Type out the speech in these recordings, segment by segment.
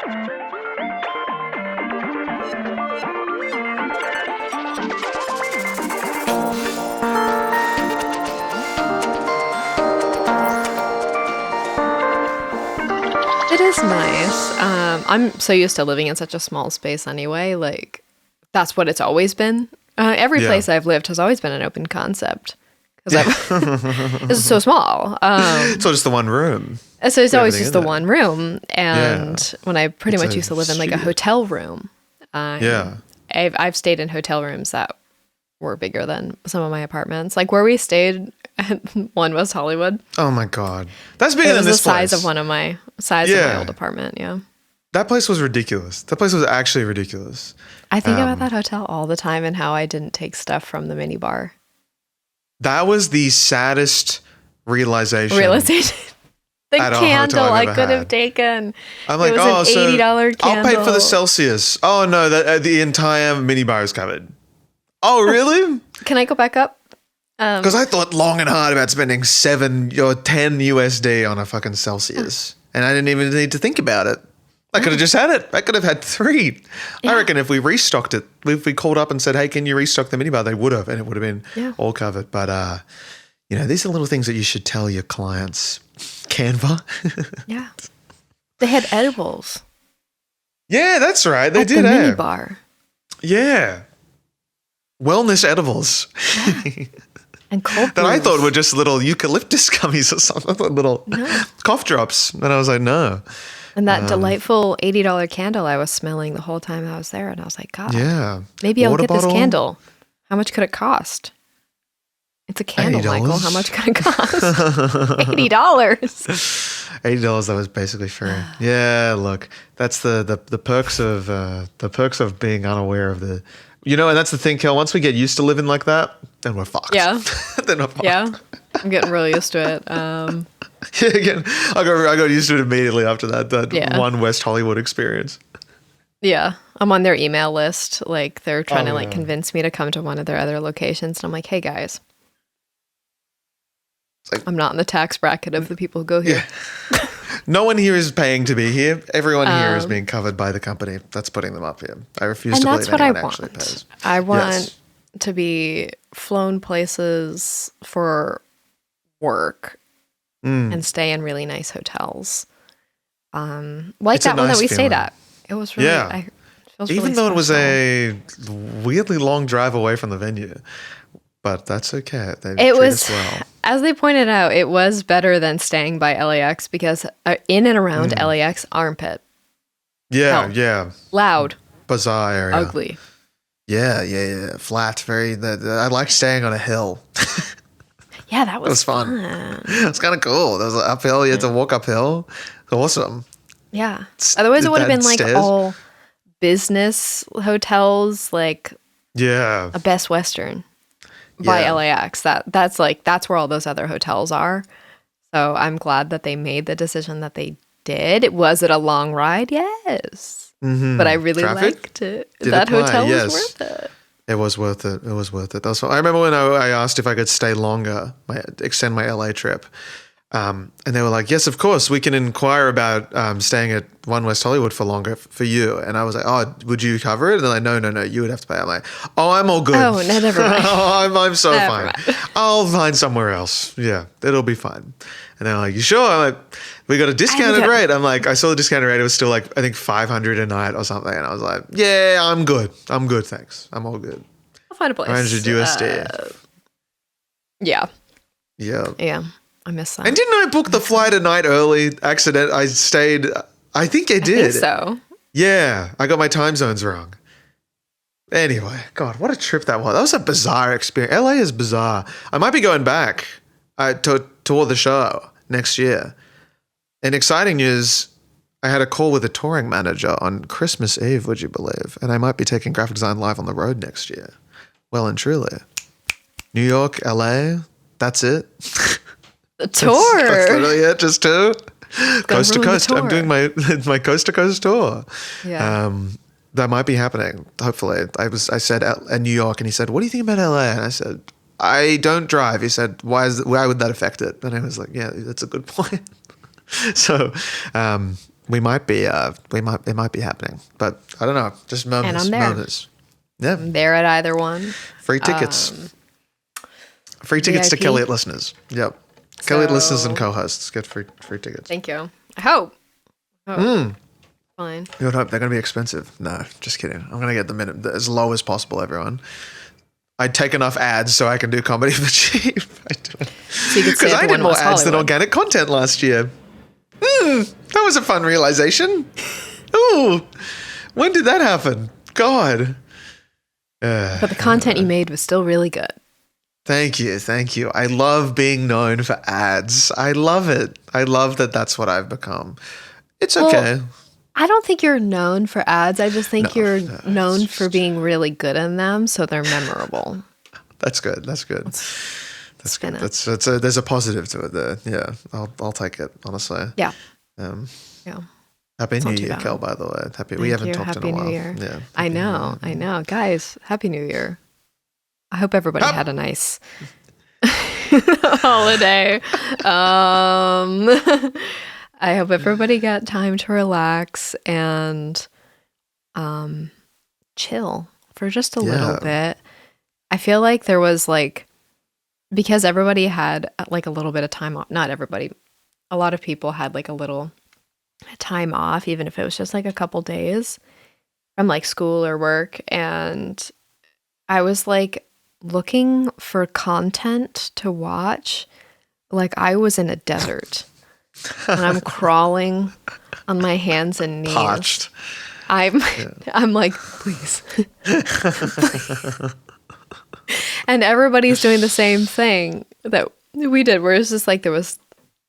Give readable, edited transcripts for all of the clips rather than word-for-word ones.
It is nice. I'm so used to living in such a small space anyway. Like, that's what it's always been. Every place I've lived has always been an open concept. Because it's so small. So just the one room. So it's always just the one room. And when I pretty much used to live in like a hotel room. I've stayed in hotel rooms that were bigger than some of my apartments. Like where we stayed at One West Hollywood. Oh my God. That's bigger than this place. It was the size of my old apartment, That place was ridiculous. That place was actually ridiculous. I think about that hotel all the time and how I didn't take stuff from the minibar. That was the saddest realization. The candle I could have taken. I'm like, it was an $80 candle. I'll pay for the Celsius. Oh no, the entire minibar is covered. Oh really? Can I go back up? Because I thought long and hard about spending 7 or 10 USD on a fucking Celsius, and I didn't even need to think about it. I could have just had it. I could have had 3. Yeah. I reckon if we restocked it, if we called up and said, "Hey, can you restock the minibar?" They would have, and it would have been all covered. But these are little things that you should tell your clients. Canva. Yeah, they had edibles. Yeah, that's right. They did. The minibar. Yeah, wellness edibles. Yeah. And cold that I thought were just little eucalyptus gummies or something, little cough drops. And I was like, no. And that delightful $80 candle I was smelling the whole time I was there. And I was like, God, maybe I'll get this candle. How much could it cost? It's a candle, $80? Michael. How much could it cost? $80. $80 that was basically free. Yeah, look, that's the perks of being unaware of the... and that's the thing, Kel. Once we get used to living like that, then we're fucked. Yeah. Then we're fucked. Yeah. I'm getting really used to it. Again, I got used to it immediately after that One West Hollywood experience. Yeah. I'm on their email list. Like, they're trying to convince me to come to one of their other locations. And I'm like, hey, guys. I'm not in the tax bracket of the people who go here. Yeah. No one here is paying to be here. Everyone here is being covered by the company that's putting them up here. I refuse to believe anyone actually pays. I want to be flown places for work and stay in really nice hotels. Like that one that we stayed at. It was really, even though it was a weirdly long drive away from the venue. But that's okay. It was, as they pointed out, it was better than staying by LAX because in and around LAX, armpit. Yeah, yeah. Loud. Bizarre area. Ugly. Yeah. Flat. I like staying on a hill. Yeah, that was fun. It was kind of cool. There was an uphill. You had to walk uphill. Awesome. Yeah. Otherwise, it would have been like all business hotels, like a Best Western. By LAX. That's where all those other hotels are. So I'm glad that they made the decision that they did. Was it a long ride? Yes. Mm-hmm. But I really liked it. That hotel was worth it. It was worth it. I remember when I asked if I could stay longer, extend my LA trip. And they were like, yes, of course, we can inquire about staying at One West Hollywood for longer for you. And I was like, oh, would you cover it? And they're like, no, you would have to pay. I'm like, oh, I'm all good. Oh, no, never mind. I'm so fine. I'll find somewhere else. Yeah, it'll be fine. And they're like, you sure? I'm like, we got a discounted rate. I'm like, I saw the discounted rate. It was still like, I think $500 a night or something. And I was like, yeah, I'm good. Thanks. I'm all good. I'll find a place. 100 USD. Yeah. Yeah. I miss that. And didn't I book the flight a night early? Accident. I stayed. I think I did. I think so. Yeah. I got my time zones wrong. Anyway, God, what a trip that was. That was a bizarre experience. LA is bizarre. I might be going back to tour the show next year. And exciting news, I had a call with a touring manager on Christmas Eve, would you believe? And I might be taking graphic design live on the road next year. Well and truly. New York, LA, that's it. The tour. That's literally it, just 2. Coast to coast. I'm doing my coast to coast tour. Yeah. That might be happening, hopefully. I said New York, and he said, what do you think about LA? And I said, I don't drive. He said, why would that affect it? And I was like, yeah, that's a good point. So, we might be it might be happening, but I don't know. Just moments. And I'm there. Moments. Yeah. I'm there at either one. Free tickets. Free tickets VIP? to kelliot listeners. Yep. kelliot listeners and co-hosts get free tickets. Thank you. I hope. Fine. You would hope they're going to be expensive. No, just kidding. I'm going to get them as low as possible, everyone. I'd take enough ads so I can do comedy for cheap. Because I did more ads than organic content last year. That was a fun realization. Ooh, when did that happen? God. But the content you made was still really good. Thank you. I love being known for ads. I love it. I love that that's what I've become. It's okay. Well, I don't think you're known for ads. I just think you're known for being really good in them, so they're memorable. That's good. That's good. There's a positive to it there. Yeah, I'll take it, honestly. Yeah. Yeah. Happy New Year, Kel, by the way. We haven't talked in a while. Happy New Year. Yeah. I know. Guys, Happy New Year. I hope everybody had a nice holiday. I hope everybody got time to relax and chill for just a little bit. I feel like there was because everybody had a little bit of time off. Not everybody. A lot of people had a little time off, even if it was just a couple days from school or work. And I was looking for content to watch. I was in a desert. And I'm crawling on my hands and knees. Parched. I'm please. And everybody's doing the same thing that we did, where it's just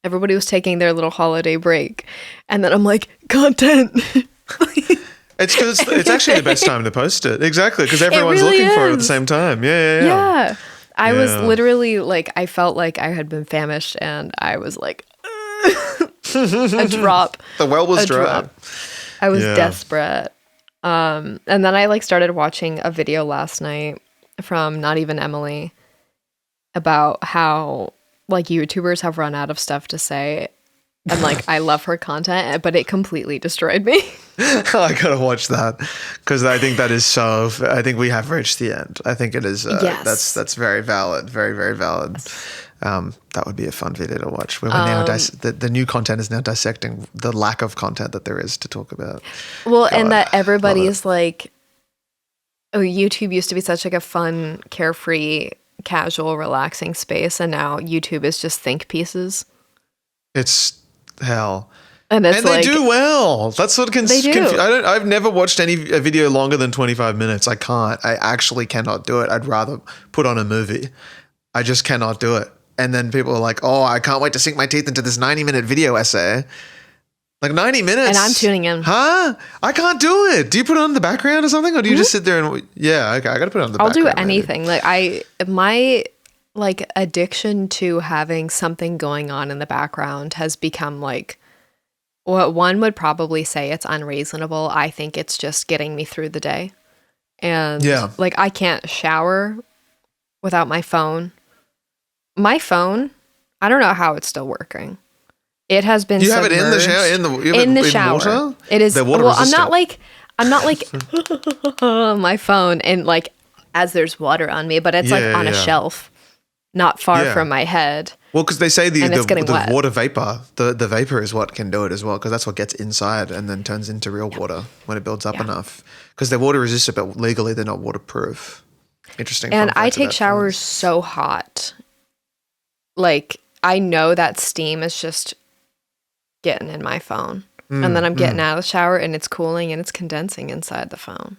everybody was taking their little holiday break. And then I'm content. It's because it's actually the best time to post it. Exactly, because everyone's really looking for it at the same time. Yeah. I was literally I felt like I had been famished, and I was a drop. The well was dry. Drop. I was desperate. And then I started watching a video last night from Not Even Emily about how YouTubers have run out of stuff to say. And I love her content, but it completely destroyed me. I gotta watch that because I think that is so. I think we have reached the end. I think it is. Yes. That's very valid. Very, very valid. That would be a fun video to watch. We're now the new content is now dissecting the lack of content that there is to talk about. Well, and that everybody's YouTube used to be such a fun, carefree, casual, relaxing space, and now YouTube is just think pieces. It's hell. And they do well. That's what they do. I've never watched a video longer than 25 minutes. I can't. I actually cannot do it. I'd rather put on a movie. I just cannot do it. And then people are like, "Oh, I can't wait to sink my teeth into this 90-minute video essay." 90 minutes. And I'm tuning in. Huh? I can't do it. Do you put it on the background or something, or do you just sit there and? Yeah, okay. I got to put it on the background. I'll do anything. My addiction to having something going on in the background has become what one would probably say it's unreasonable. I think it's just getting me through the day. And I can't shower without my phone. My phone, I don't know how it's still working. It has been You have it in the shower? In the shower. Water? It is. Well, I'm not my phone and as there's water on me, but it's on a shelf. Not far from my head. Well, because they say the water vapor, the vapor is what can do it as well, because that's what gets inside and then turns into real water when it builds up enough. Because they're water resistant, but legally they're not waterproof. Interesting. And I take showers so hot. I know that steam is just getting in my phone. And then I'm getting out of the shower and it's cooling and it's condensing inside the phone.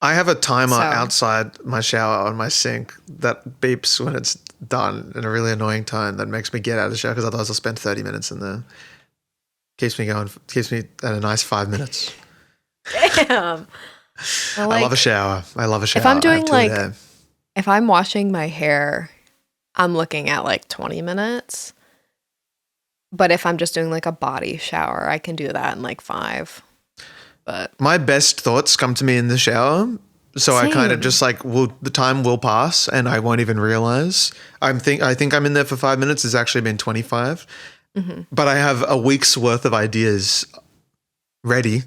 I have a timer outside my shower on my sink that beeps when it's done in a really annoying tone that makes me get out of the shower, because otherwise I'll spend 30 minutes in there. Keeps me going. Keeps me at a nice 5 minutes. Damn. I love a shower. If I'm doing if I'm washing my hair, I'm looking at 20 minutes. But if I'm just doing a body shower, I can do that in 5. But my best thoughts come to me in the shower. So I kind of just the time will pass and I won't even realize. I think I'm in there for 5 minutes. It's actually been 25. but I have a week's worth of ideas ready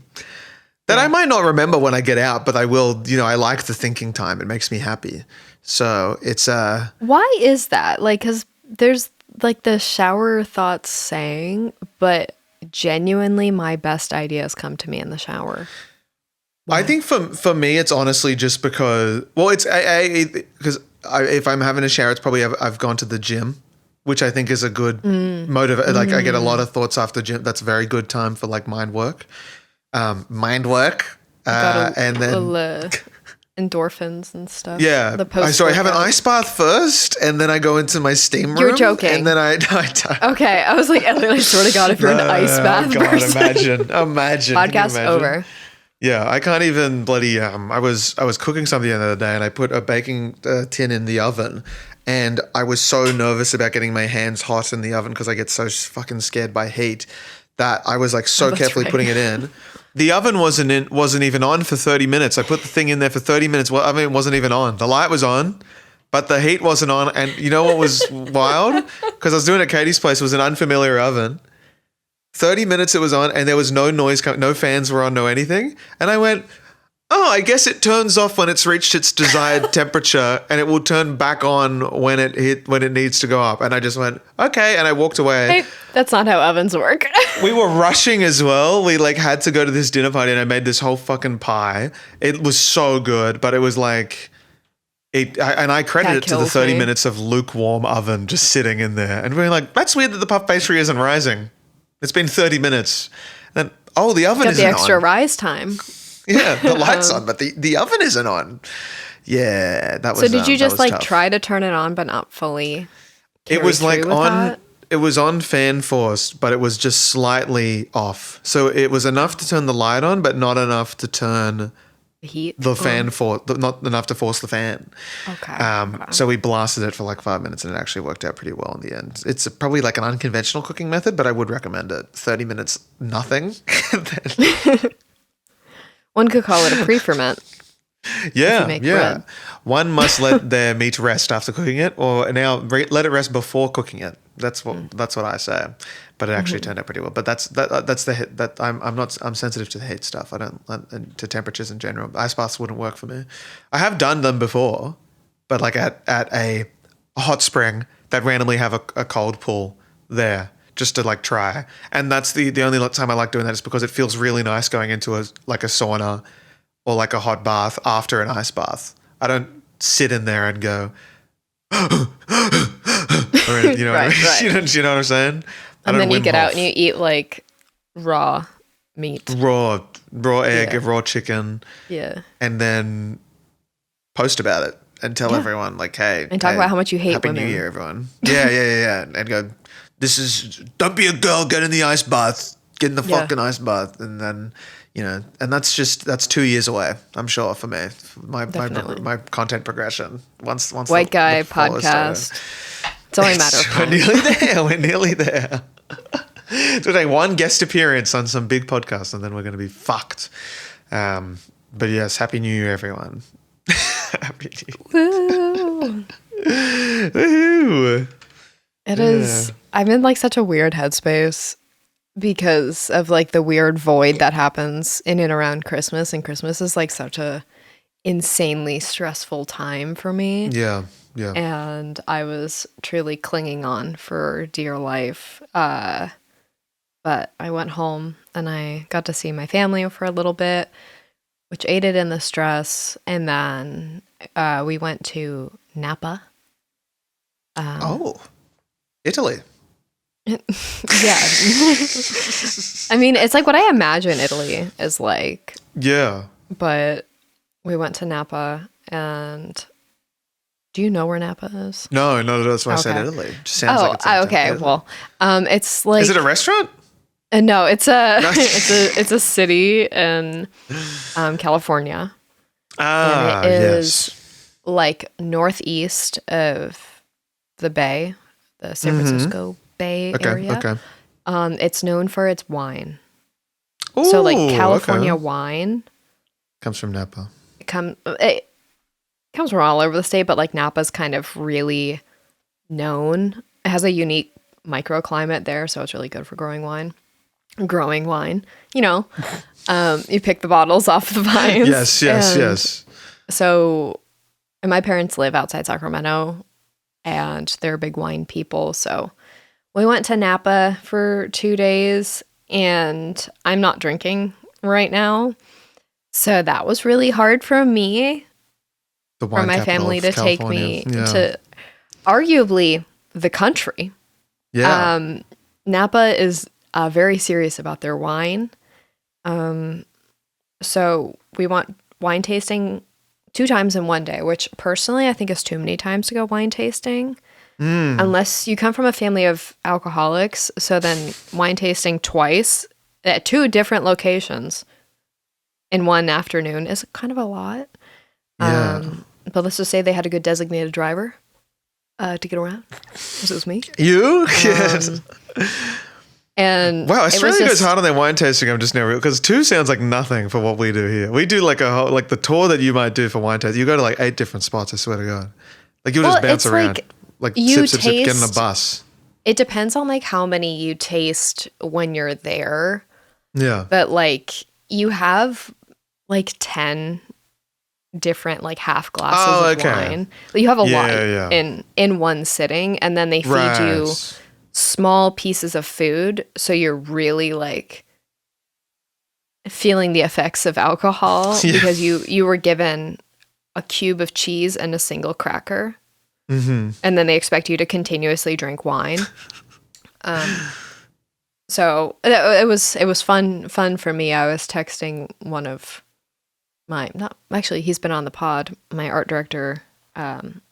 that I might not remember when I get out, but I will, I like the thinking time. It makes me happy. So it's Why is that? Like, because there's like the shower thoughts saying, but genuinely my best ideas come to me in the shower. Why? I think for me, it's honestly just because, well, it's because if I'm having a shower, it's probably I've gone to the gym, which I think is a good motive. Like I get a lot of thoughts after gym. That's a very good time for like mind work. And then endorphins and stuff. Yeah. So I have an ice bath first, and then I go into my steam room. You're joking. And then I okay. I was like, I swear to God, if you're an ice bath person. Imagine. Podcast over. Yeah, I can't even bloody. I was cooking something the other day, and I put a baking tin in the oven, and I was so nervous about getting my hands hot in the oven because I get so fucking scared by heat that I was like so carefully putting it in. The oven wasn't even on for 30 minutes. I put the thing in there for 30 minutes. Well, I mean, it wasn't even on. The light was on, but the heat wasn't on. And you know what was wild? Because I was doing it at Katie's place. It was an unfamiliar oven. 30 minutes it was on, and there was no noise, no fans were on, no anything. And I went, oh, I guess it turns off when it's reached its desired temperature, and it will turn back on when it needs to go up. And I just went, okay, and I walked away. Hey, that's not how ovens work. We were rushing as well. We like had to go to this dinner party, and I made this whole fucking pie. It was so good, but it was like I credit it to the 30 minutes of lukewarm oven just sitting in there, and we're like, that's weird that the puff pastry isn't rising. It's been 30 minutes. And then, the oven isn't on. Got the extra rise time. Yeah, the light's on, but the oven isn't on. Yeah, that was. So did you just like tough. try to turn it on, but not fully? It was like on. That? It was on fan forced, but it was just slightly off. So it was enough to turn the light on, but not enough to turn the heat. The fan not enough to force the fan. Okay. So we blasted it for like 5 minutes, and it actually worked out pretty well in the end. It's probably like an unconventional cooking method, but I would recommend it. 30 minutes, nothing. One could call it a pre-ferment. Yeah. Bread. One must let their meat rest after cooking it, or let it rest before cooking it. That's what I say. But it actually turned out pretty well. But that's I'm sensitive to the heat stuff. I don't to temperatures in general. Ice baths wouldn't work for me. I have done them before, but like at a hot spring that randomly have a cold pool there just to like try. And that's the only time I like doing that is because it feels really nice going into a sauna or like a hot bath after an ice bath. I don't sit in there and go, or, you know, right. You know what I'm saying? And then you get out and you eat like raw meat, raw egg, raw chicken, and then post about it and tell everyone like, hey, and talk about how much you hate Happy women. New Year, everyone. Yeah, and go, don't be a girl, get in the ice bath, get in the fucking ice bath, and then. And that's 2 years away, I'm sure, for me. My content progression. Once White guy podcast. It's only a matter of time. We're nearly there. Today, one guest appearance on some big podcast, and then we're going to be fucked. But yes, Happy New Year, everyone. Happy New Year. Woohoo. It is. I'm in like such a weird headspace. Because of like the weird void that happens in and around Christmas, and Christmas is like such a insanely stressful time for me. Yeah. And I was truly clinging on for dear life. But I went home and I got to see my family for a little bit, which aided in the stress. And then we went to Napa. Italy. Yeah. I mean, it's like what I imagine Italy is like. Yeah. But we went to Napa, and do you know where Napa is? No, that's why I said Italy. It just sounds like it's okay. Well, it's like. Is it a restaurant? No, it's it's a city in California. And it is like northeast of the Bay, the San Francisco Bay area. Okay. It's known for its wine. Ooh, so like California wine comes from Napa. It comes from all over the state, but like Napa's kind of really known. It has a unique microclimate there, so it's really good for growing wine. You know, you pick the bottles off the vines. Yes. So, and my parents live outside Sacramento, and they're big wine people. So we went to Napa for 2 days, and I'm not drinking right now. So that was really hard for me, for my family to take me to arguably the country. Yeah. Napa is very serious about their wine. So we went wine tasting 2 times in one day, which personally I think is too many times to go wine tasting. Unless you come from a family of alcoholics. So then wine tasting twice at 2 different locations in one afternoon is kind of a lot. Yeah. But let's just say they had a good designated driver to get around. This was me. You? Yes. And wow, Australia goes hard on their wine tasting. I'm just never, because 2 sounds like nothing for what we do here. We do like a whole, like the tour that you might do for wine tasting. You go to like 8 different spots. I swear to God, like you'll just bounce around, like sip, get in a bus. It depends on like how many you taste when you're there. Yeah, but like you have like 10 different like half glasses of wine. But you have a lot in one sitting, and then they feed you small pieces of food, so you're really like feeling the effects of alcohol because you were given a cube of cheese and a single cracker, and then they expect you to continuously drink wine. So it was fun for me. I was texting one of he's been on the pod, my art director,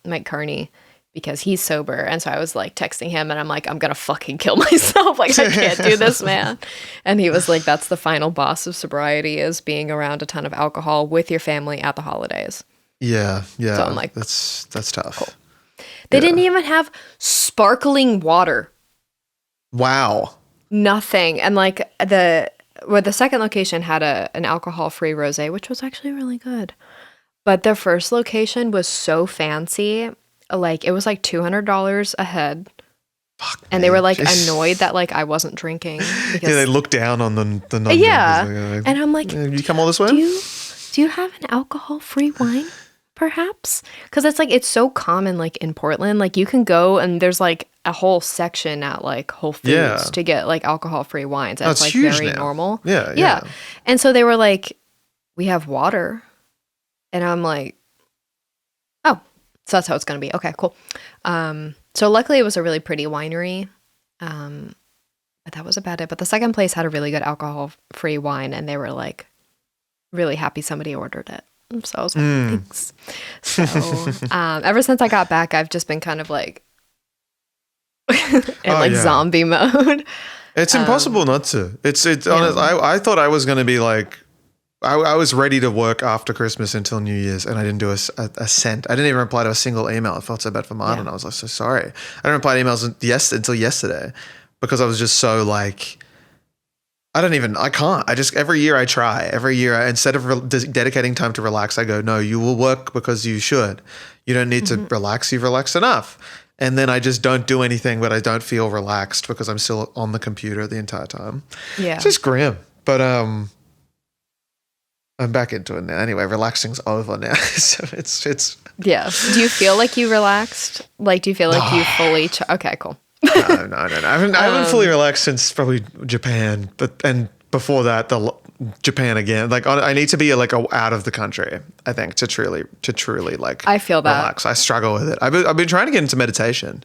Mike Carney, because he's sober. And so I was like texting him, and I'm like, I'm going to fucking kill myself. Like, I can't do this, man. And he was like, that's the final boss of sobriety, is being around a ton of alcohol with your family at the holidays. Yeah. So I'm like, that's tough. Cool. They didn't even have sparkling water. Wow. Nothing. And like the second location had an alcohol-free rosé, which was actually really good. But the first location was so fancy. Like, it was like $200 a head. Fuck, and they were like annoyed that like I wasn't drinking. Because, they look down on the non-drinkers. And I'm like, you come all this way? Do you have an alcohol-free wine, perhaps? Because it's so common, like in Portland. Like, you can go and there's like a whole section at like Whole Foods to get like alcohol-free wines. That's like very normal. Yeah. And so they were like, we have water. And I'm like, oh, so that's how it's going to be. Okay, cool. So luckily it was a really pretty winery. But that was about it. But the second place had a really good alcohol-free wine, and they were like really happy somebody ordered it. So I was like, thanks. So ever since I got back, I've just been kind of like in zombie mode. It's impossible not to. It's honest. I thought I was going to be like, I was ready to work after Christmas until New Year's, and I didn't do a cent. I didn't even reply to a single email. I felt so bad for Martin. I was like, so sorry. I didn't reply to emails until yesterday, because I was just so like, I can't. Every year I try. Every year, instead of dedicating time to relax, I go, no, you will work because you should. You don't need to relax. You've relaxed enough. And then I just don't do anything, but I don't feel relaxed because I'm still on the computer the entire time. Yeah. It's just grim. But I'm back into it now. Anyway, relaxing's over now. So it's yeah. Do you feel like you relaxed? Like, do you feel like you fully okay, cool. No. I haven't fully relaxed since probably Japan, and before that, Japan again. Like, I need to be like out of the country, I think, to truly like I feel that relax. I struggle with it. I've been trying to get into meditation,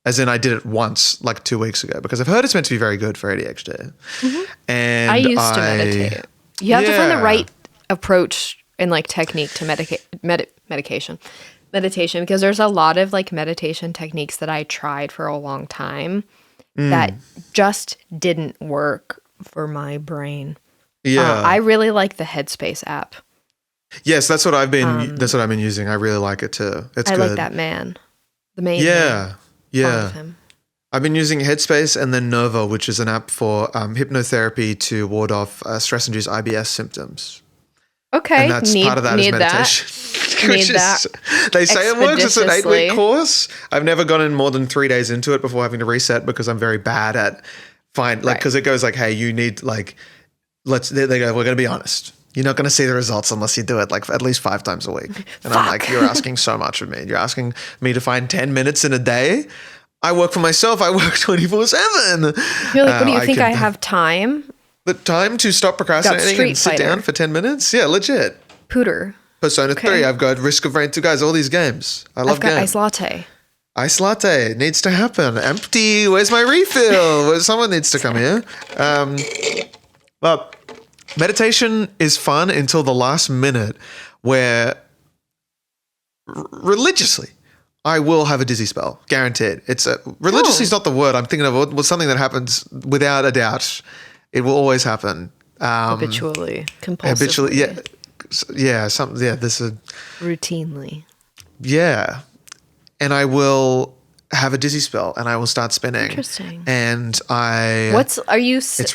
as in I did it once like 2 weeks ago, because I've heard it's meant to be very good for ADHD. And I used to meditate. You have to find the right approach and like technique to meditation, because there's a lot of like meditation techniques that I tried for a long time that just didn't work for my brain. I really like the Headspace app. Yes, that's what I've been using. I really like it too. It's good. I like that man. The main man. Yeah. Him. I've been using Headspace and then Nova, which is an app for hypnotherapy to ward off stress-induced IBS symptoms. Okay. And that's part of that is meditation. They say it works. It's an 8-week course. I've never gone in more than 3 days into it before having to reset because I'm very bad at because it goes like, hey, you need like, they go, we're going to be honest. You're not going to see the results unless you do it like at least 5 times a week. And I'm like, you're asking so much of me. You're asking me to find 10 minutes in a day. I work for myself. I work 24/7. You're like, what do you think I have time? The time to stop procrastinating and sit down for 10 minutes? Yeah, legit. Pooter. Persona 3. I've got Risk of Rain 2. Guys, all these games. I love games. Ice latte. Ice latte needs to happen. Empty. Where's my refill? Someone needs to come here. Well, meditation is fun until the last minute where religiously I will have a dizzy spell. Guaranteed. Religiously is not the word I'm thinking of. It was something that happens without a doubt. It will always happen. Habitually. Compulsively. This is routinely. Yeah. And I will have a dizzy spell and I will start spinning. Interesting. And it's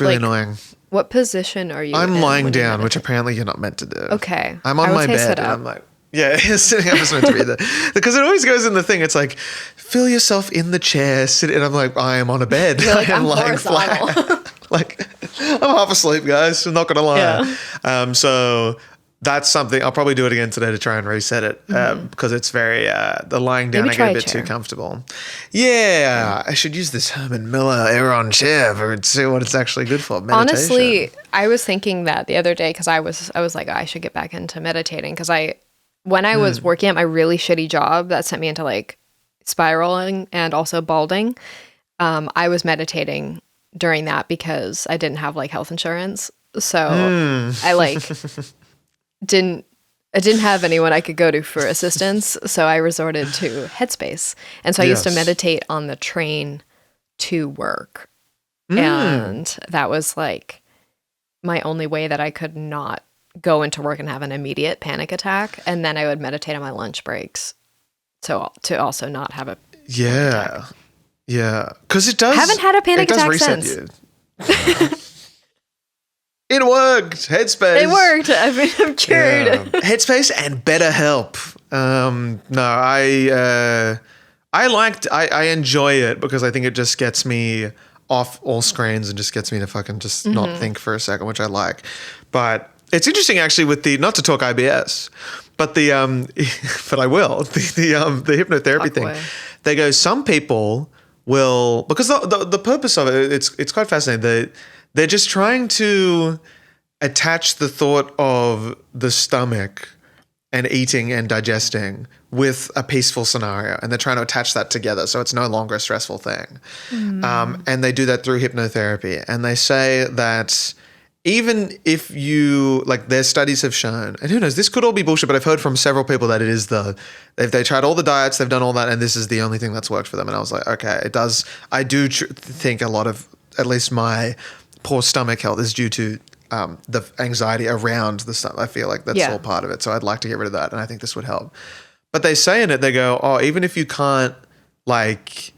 really annoying. What position are you I'm lying down, which apparently you're not meant to do. Okay. I'm on my bed and I'm like, sitting up is meant to be there. Because it always goes in the thing. It's like, feel yourself in the chair, sit, and I'm like, I am on a bed. You're like, I am I'm lying flat. Like, I'm half asleep, guys. I'm not going to lie. Yeah. So that's something. I'll probably do it again today to try and reset it because it's very, the lying down, I get a bit too comfortable. Yeah. I should use this Herman Miller Aeron chair and see what it's actually good for. Meditation. Honestly, I was thinking that the other day because I was like, I should get back into meditating because when I was working at my really shitty job that sent me into like spiraling and also balding, I was meditating during that because I didn't have like health insurance. So I like didn't have anyone I could go to for assistance. So I resorted to Headspace. And so I used to meditate on the train to work. And that was like my only way that I could not go into work and have an immediate panic attack. And then I would meditate on my lunch breaks. So to also not have a panic attack. Yeah. Because it does. Haven't had a panic attack since. It worked. Headspace. It worked. I'm cured. Yeah. Headspace and BetterHelp. I enjoy it because I think it just gets me off all screens and just gets me to fucking just not think for a second, which I like. But it's interesting actually with not to talk IBS, but but I will, the hypnotherapy thing. They go, some people will, because the purpose of it, it's quite fascinating. They're just trying to attach the thought of the stomach and eating and digesting with a peaceful scenario. And they're trying to attach that together so it's no longer a stressful thing. And they do that through hypnotherapy. And they say that even if you, like their studies have shown, and who knows, this could all be bullshit, but I've heard from several people that it is they tried all the diets, they've done all that, and this is the only thing that's worked for them. And I was like, okay, it does. I do think a lot of, at least my poor stomach health is due to the anxiety around the stomach. I feel like that's all part of it. So I'd like to get rid of that. And I think this would help. But they say in it, they go, oh, even if you can't like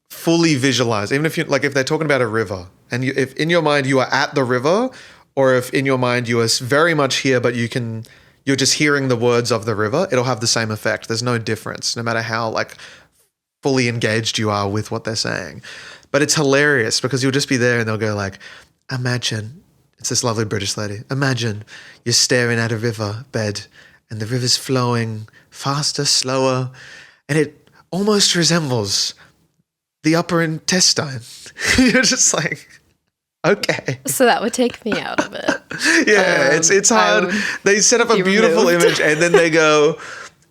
fully visualize, even if you, like if they're talking about a river and if in your mind you are at the river, or if in your mind you are very much here, but you're just hearing the words of the river, it'll have the same effect. There's no difference, no matter how like fully engaged you are with what they're saying. But it's hilarious because you'll just be there and they'll go like, imagine, it's this lovely British lady, imagine you're staring at a river bed and the river's flowing faster, slower, and it almost resembles the upper intestine. You're just like, okay. So that would take me out of it. Yeah, it's hard. They set up a beautiful image and then they go,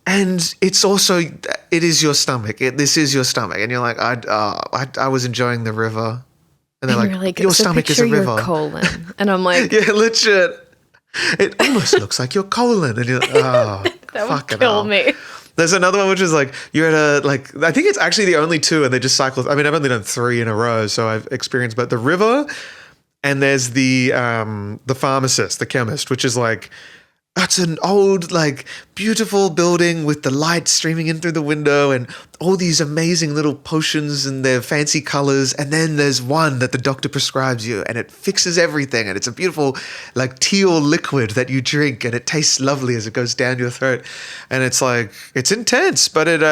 and it's also, it is your stomach. This is your stomach. And you're like, I was enjoying the river. And they're like, your stomach is a river. Your colon. And I'm like, yeah, legit. It almost looks like your colon. And you're like, oh, that would kill me. There's another one which is like, you're at a, like, I think it's actually the only two and they just cycle. I mean, I've only done 3 in a row, so I've experienced, but the river and there's the pharmacist, the chemist, which is like, It's an old, like, beautiful building with the light streaming in through the window and all these amazing little potions and their fancy colors. And then there's one that the doctor prescribes you and it fixes everything. And it's a beautiful, like, teal liquid that you drink and it tastes lovely as it goes down your throat. And it's like, it's intense, but it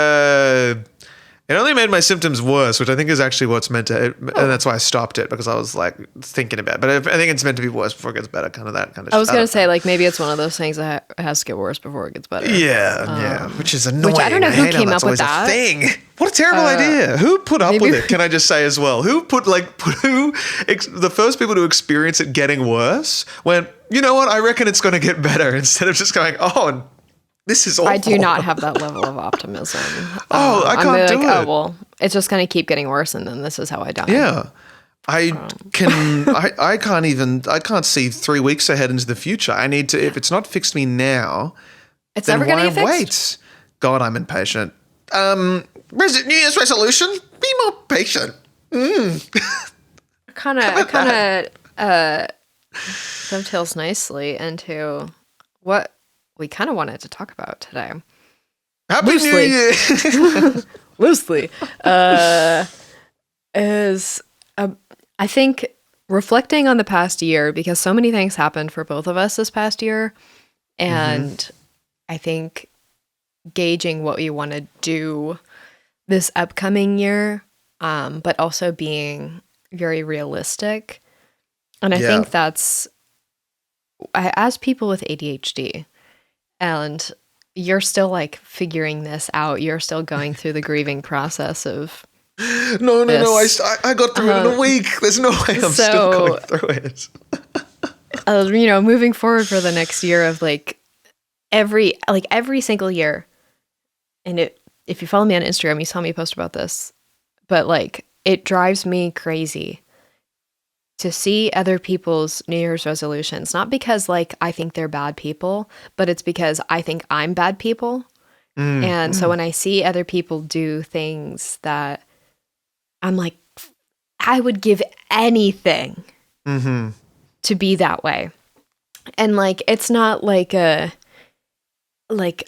only made my symptoms worse, which I think is actually what's meant to, and that's why I stopped it, because I was like thinking about it. But I think it's meant to be worse before it gets better, kind of that kind of. I was gonna say, like, maybe it's one of those things that has to get worse before it gets better. Yeah, which is annoying. Which I don't know who came up with that thing. What a terrible idea! Who put up with it? Can I just say as well? Who the first people to experience it getting worse went, you know what? I reckon it's going to get better, instead of just going, oh. This is awful. I do not have that level of optimism. I can't do it. Oh, well, it's just going to keep getting worse, and then this is how I die. Yeah. I can't see 3 weeks ahead into the future. I need to, if it's not fixed me now, it's never going to get wait? fixed. God, I'm impatient. New Year's resolution? Be more patient. Kind of dovetails nicely into what we kind of wanted to talk about today. Happy New Year! Loosely. I think reflecting on the past year, because so many things happened for both of us this past year, and I think gauging what we want to do this upcoming year, but also being very realistic. And I think that's, as people with ADHD, and you're still like figuring this out. You're still going through the grieving process of. No. I got through it in a week. There's no way I'm still going through it. Moving forward for the next year of every single year. And if you follow me on Instagram, you saw me post about this, but it drives me crazy to see other people's New Year's resolutions, not because I think they're bad people, but it's because I think I'm bad people. And so when I see other people do things that I'm like, I would give anything to be that way. And it's not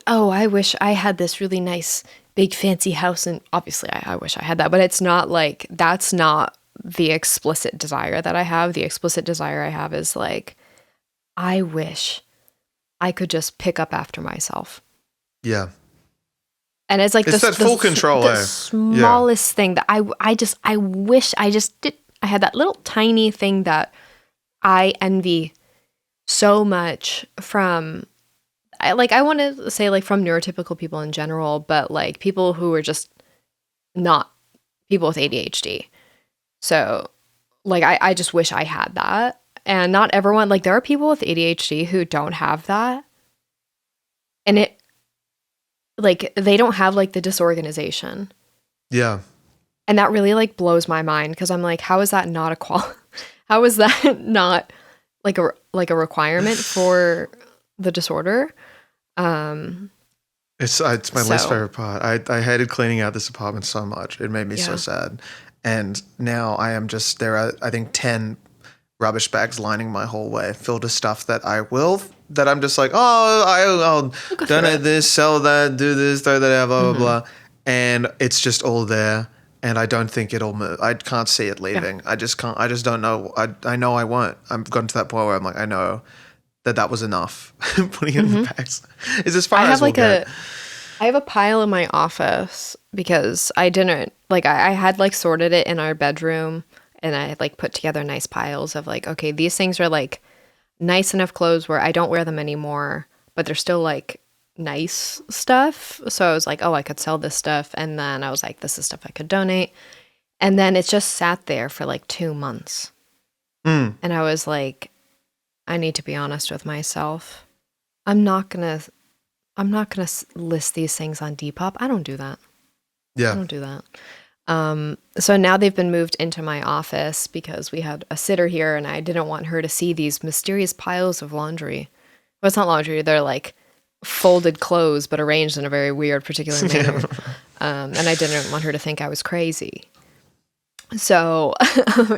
oh, I wish I had this really nice, big, fancy house. And obviously I wish I had that, but it's not that's not the explicit desire that I have. The explicit desire I have is I wish I could just pick up after myself. Yeah. And it's it's that full control, the smallest thing that I wish I just did. I had that little tiny thing that I envy so much from, I want to say from neurotypical people in general, but people who are just not people with ADHD. So, I just wish I had that. And not everyone, there are people with ADHD who don't have that. And they don't have, the disorganization. Yeah. And that really, blows my mind, because I'm how is that not how is that not, a requirement for the disorder? It's my least favorite part. I hated cleaning out this apartment so much. It made me so sad. And now I am just, there are, I think, 10 rubbish bags lining my hallway filled with stuff that I'm just I'll donate this, sell that, do this, throw that out, blah, blah, blah. And it's just all there. And I don't think it'll move. I can't see it leaving. Yeah. I just don't know. I know I won't. I've gotten to that point where I'm I know that was enough. Putting it in the bags is as far as we'll get. I have a pile in my office because I didn't, I had sorted it in our bedroom, and I had put together nice piles of okay, these things are nice enough clothes where I don't wear them anymore, but they're still nice stuff. So I was oh, I could sell this stuff. And then I was this is stuff I could donate. And then it just sat there for 2 months. And I was I need to be honest with myself. I'm not gonna list these things on Depop. I don't do that. Yeah. I don't do that. So now they've been moved into my office because we had a sitter here, and I didn't want her to see these mysterious piles of laundry. Well, it's not laundry. They're folded clothes, but arranged in a very weird, particular manner. And I didn't want her to think I was crazy. So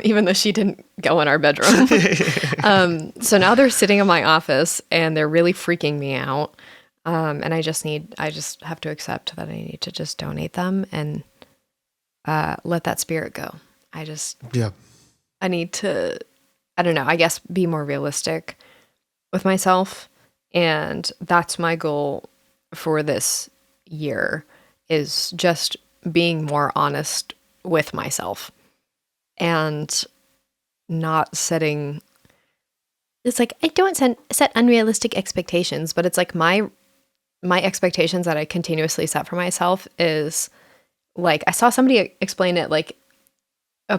even though she didn't go in our bedroom. So now they're sitting in my office and they're really freaking me out. And I just have to accept that I need to just donate them and let that spirit go. I need to, I don't know, I guess be more realistic with myself. And that's my goal for this year, is just being more honest with myself and not setting, it's like, I don't set unrealistic expectations, but it's like my expectations that I continuously set for myself is like, I saw somebody explain it like,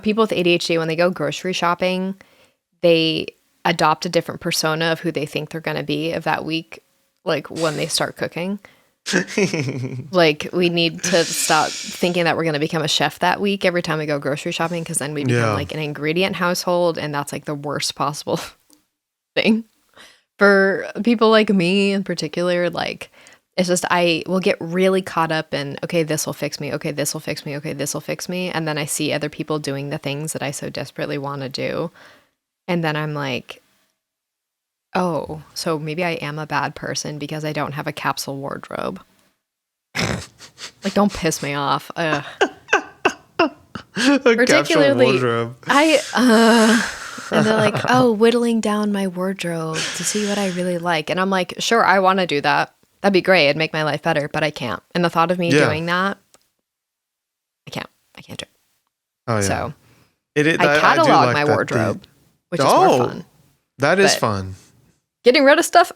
people with ADHD, when they go grocery shopping, they adopt a different persona of who they think they're going to be of that week, like when they start cooking. Like, we need to stop thinking that we're going to become a chef that week every time we go grocery shopping, because then we become like an ingredient household, and that's like the worst possible thing for people like me in particular. Like, it's just, I will get really caught up in, okay, this will fix me. Okay, this will fix me. Okay, this will fix me. And then I see other people doing the things that I so desperately want to do. And then I'm like, oh, so maybe I am a bad person because I don't have a capsule wardrobe. Like, don't piss me off. Particularly, wardrobe. And they're like, oh, whittling down my wardrobe to see what I really like. And I'm like, sure, I want to do that. That'd be great. It'd make my life better, but I can't. And the thought of me doing that, I can't do it. Oh, yeah. So I catalog my wardrobe, which is more fun. That is fun. Getting rid of stuff?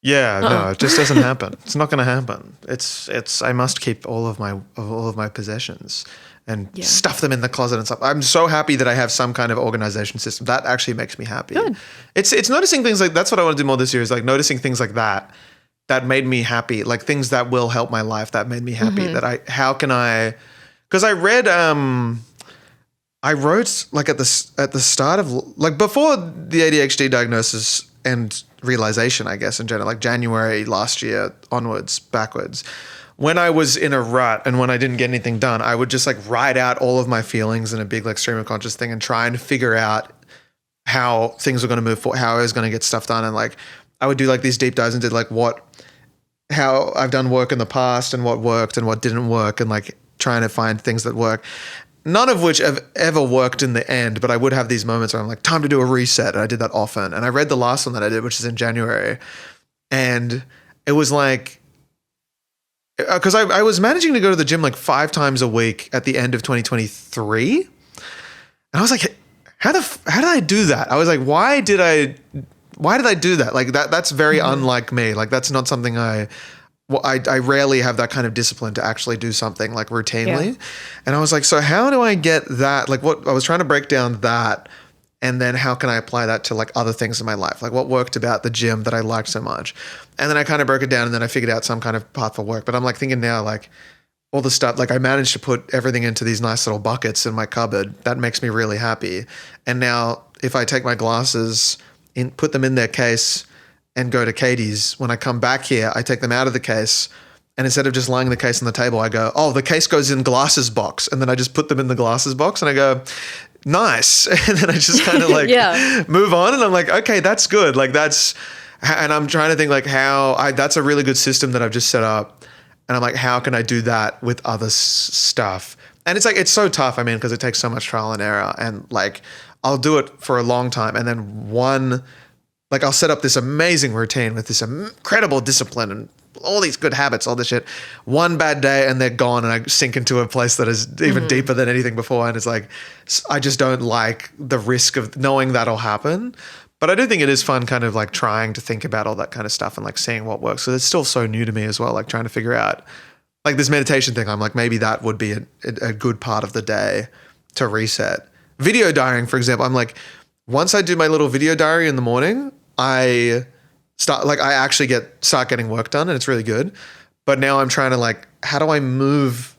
Yeah, no, it just doesn't happen. It's not going to happen. It's. I must keep all of my possessions and stuff them in the closet and stuff. I'm so happy that I have some kind of organization system. That actually makes me happy. Good. It's noticing things like, that's what I want to do more this year, is like noticing things like that made me happy, like things that will help my life that made me happy. Mm-hmm. Because I read, I wrote like at the start of, like before the ADHD diagnosis and realization, I guess in general, like January last year onwards, backwards, when I was in a rut and when I didn't get anything done, I would just like write out all of my feelings in a big like stream of conscious thing and try and figure out how things were going to move forward, how I was going to get stuff done. And like, I would do like these deep dives into like how I've done work in the past and what worked and what didn't work, and like trying to find things that work. None of which have ever worked in the end, but I would have these moments where I'm like, time to do a reset. And I did that often. And I read the last one that I did, which is in January. And it was like, because I was managing to go to the gym like 5 times a week at the end of 2023. And I was like, how did I do that? I was like, why did I do that? Like that's very unlike me. Like that's not something I rarely have that kind of discipline to actually do something like routinely. Yeah. And I was like, so how do I get that? Like what I was trying to break down that, and then how can I apply that to like other things in my life? Like what worked about the gym that I liked so much? And then I kind of broke it down, and then I figured out some kind of path for work. But I'm like thinking now, like all the stuff, like I managed to put everything into these nice little buckets in my cupboard. That makes me really happy. And now if I take my glasses and put them in their case and go to Katie's, when I come back here, I take them out of the case, and instead of just lying the case on the table, I go, oh, the case goes in glasses box. And then I just put them in the glasses box and I go, nice. And then I just kind of like move on, and I'm like, okay, that's good. Like and I'm trying to think like that's a really good system that I've just set up. And I'm like, how can I do that with other stuff? And it's like, it's so tough. I mean, because it takes so much trial and error, and like, I'll do it for a long time. And then I'll set up this amazing routine with this incredible discipline and all these good habits, all this shit. One bad day and they're gone, and I sink into a place that is even deeper than anything before. And it's like, I just don't like the risk of knowing that'll happen. But I do think it is fun kind of like trying to think about all that kind of stuff and like seeing what works. So it's still so new to me as well, like trying to figure out like this meditation thing. I'm like, maybe that would be a good part of the day to reset. Video diarying, for example, I'm like, once I do my little video diary in the morning, I actually start getting work done, and it's really good. But now I'm trying to like, how do I move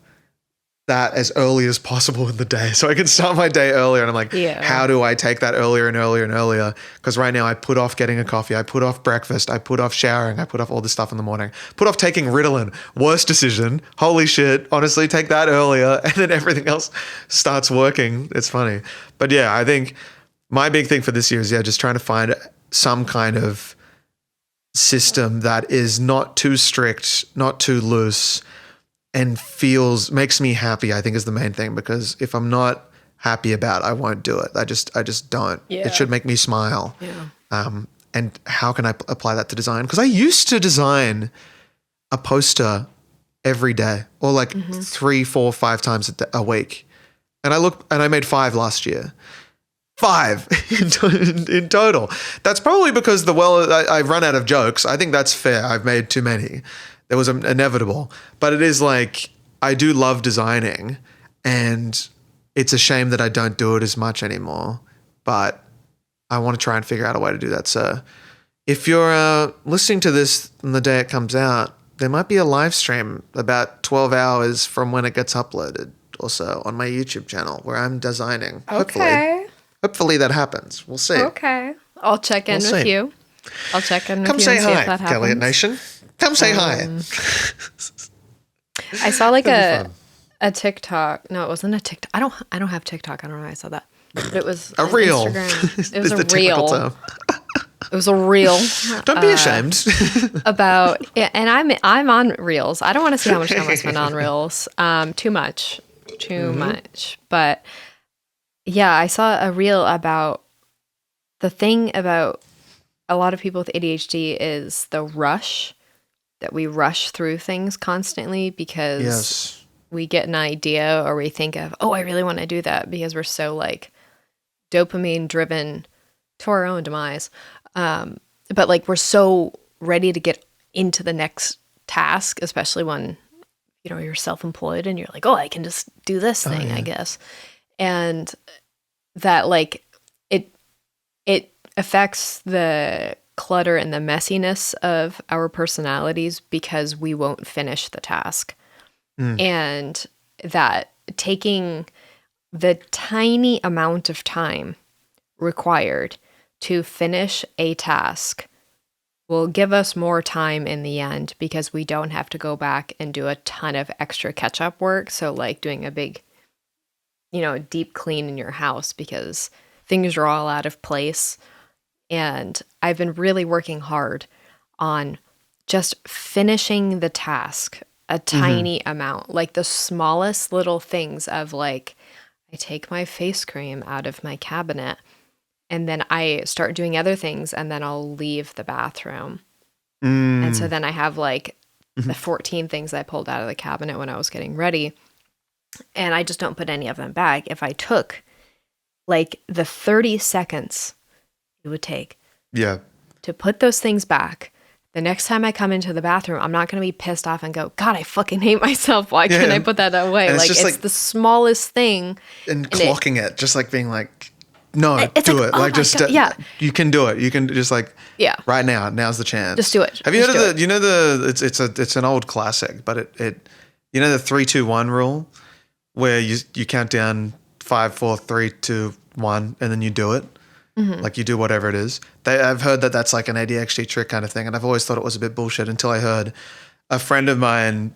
that as early as possible in the day so I can start my day earlier. And I'm like, how do I take that earlier and earlier and earlier? Because right now I put off getting a coffee, I put off breakfast, I put off showering, I put off all this stuff in the morning, put off taking Ritalin. Worst decision. Holy shit. Honestly, take that earlier and then everything else starts working. It's funny. But yeah, I think my big thing for this year is just trying to find some kind of system that is not too strict, not too loose, and makes me happy, I think is the main thing, because if I'm not happy about it, I won't do it. I just don't. Yeah. It should make me smile. Yeah. And how can I apply that to design? Because I used to design a poster every day or like 3, 4, 5 times a week. And I made 5 last year. 5 in total. That's probably because I've run out of jokes. I think that's fair. I've made too many. It was inevitable, but it is like, I do love designing and it's a shame that I don't do it as much anymore, but I want to try and figure out a way to do that. So if you're listening to this on the day it comes out, there might be a live stream about 12 hours from when it gets uploaded also on my YouTube channel where I'm designing. Okay. Hopefully that happens. We'll see. Okay. I'll check in with you. I'll check in with Come you say and see hi, if that happens. Kelliot Nation. Come say hi. I saw like a TikTok. No, it wasn't a TikTok. I don't have TikTok. I don't know why I saw that. But it was a reel. Instagram. It was a reel. It was a reel. Don't be ashamed. And I'm on reels. I don't want to see how much time I spend on reels. Too much. But yeah, I saw a reel about the thing about a lot of people with ADHD is the rush, that we rush through things constantly because we get an idea or we think of, I really want to do that, because we're so like dopamine driven to our own demise. But like we're so ready to get into the next task, especially when, you're self-employed and you're like, I can just do this thing, I guess. And that like it affects the clutter and the messiness of our personalities because we won't finish the task. And that taking the tiny amount of time required to finish a task will give us more time in the end because we don't have to go back and do a ton of extra catch-up work. So like doing a big, deep clean in your house because things are all out of place. And I've been really working hard on just finishing the task, a tiny amount, like the smallest little things of like, I take my face cream out of my cabinet and then I start doing other things and then I'll leave the bathroom. And so then I have like the 14 things I pulled out of the cabinet when I was getting ready. And I just don't put any of them back. If I took like the 30 seconds it would take to put those things back, the next time I come into the bathroom, I'm not going to be pissed off and go, God, I fucking hate myself. Why can't I put that away? And like it's the smallest thing. And clocking it, just like being like, no, do it. Like just, you can do it. You can just like, right now, now's the chance. Just do it. Have you heard of it's an old classic, but it the 3-2-1 rule where you count down 5, 4, 3, 2, 1, and then you do it. Like you do whatever it is. I've heard that that's like an ADHD trick kind of thing. And I've always thought it was a bit bullshit until I heard a friend of mine,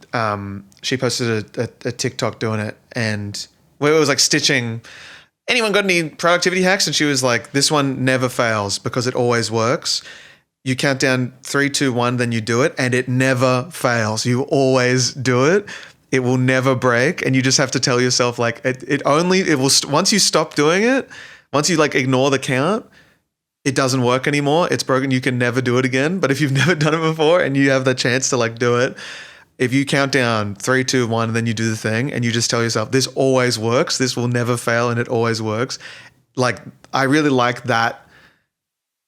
she posted a TikTok doing it and where it was like stitching, anyone got any productivity hacks? And she was like, this one never fails because it always works. You count down 3, 2, 1, then you do it and it never fails. You always do it. It will never break. And you just have to tell yourself like it will, once you stop doing it, once you like ignore the count, it doesn't work anymore. It's broken. You can never do it again. But if you've never done it before and you have the chance to like do it, if you count down 3, 2, 1, and then you do the thing and you just tell yourself, this always works. This will never fail and it always works. Like, I really like that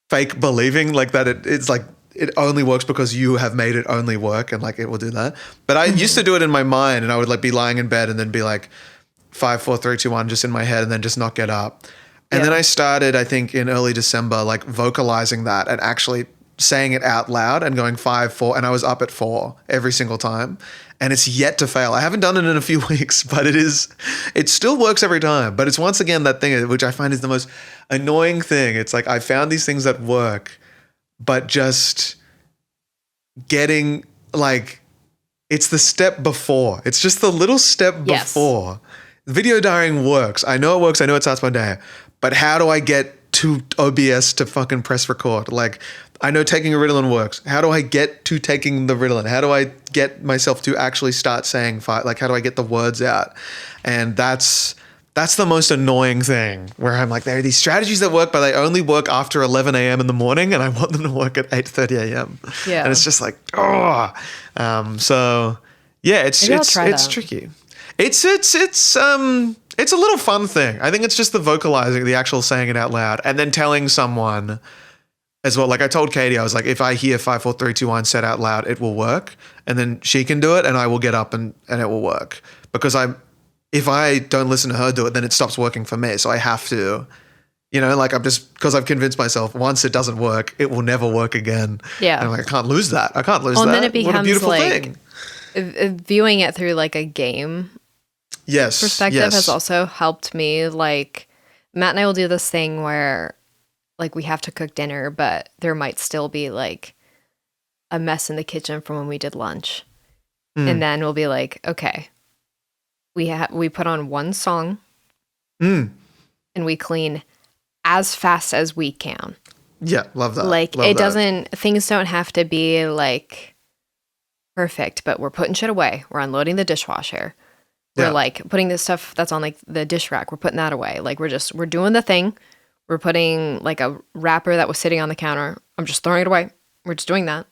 fake believing like that it's like, it only works because you have made it only work and like it will do that. But I used to do it in my mind and I would like be lying in bed and then be like 5, 4, 3, 2, 1 just in my head and then just not get up. And then I started, I think in early December, like vocalizing that and actually saying it out loud and going 5, 4, and I was up at 4 every single time. And it's yet to fail. I haven't done it in a few weeks, but it still works every time. But it's once again that thing which I find is the most annoying thing. It's like I found these things that work, but just getting like, it's the step before. It's just the little step before. Video diarying works. I know it works. I know it starts my day. But how do I get to OBS to fucking press record? Like, I know taking a Ritalin works. How do I get to taking the Ritalin? How do I get myself to actually start saying, like, how do I get the words out? And that's the most annoying thing, where I'm like, there are these strategies that work, but they only work after 11 a.m. in the morning, and I want them to work at 8:30 a.m. Yeah. And it's just like, oh. So yeah, it's tricky. It's a little fun thing. I think it's just the vocalizing, the actual saying it out loud, and then telling someone as well. Like I told Katie, I was like, if I hear 5, 4, 3, 2, 1 said out loud, it will work. And then she can do it and I will get up and it will work. Because if I don't listen to her do it, then it stops working for me. So I have to, like because I've convinced myself once it doesn't work, it will never work again. Yeah. And I'm like, I can't lose that. Well, and then it becomes what a beautiful like thing. Viewing it through like a game perspective has also helped me. Like Matt and I will do this thing where like we have to cook dinner, but there might still be like a mess in the kitchen from when we did lunch. And then we'll be like, okay, we put on one song and we clean as fast as we can. Yeah, love that. Like things don't have to be like perfect, but we're putting shit away. We're unloading the dishwasher. We're like putting this stuff that's on like the dish rack. We're putting that away. Like we're doing the thing. We're putting like a wrapper that was sitting on the counter. I'm just throwing it away. We're just doing that.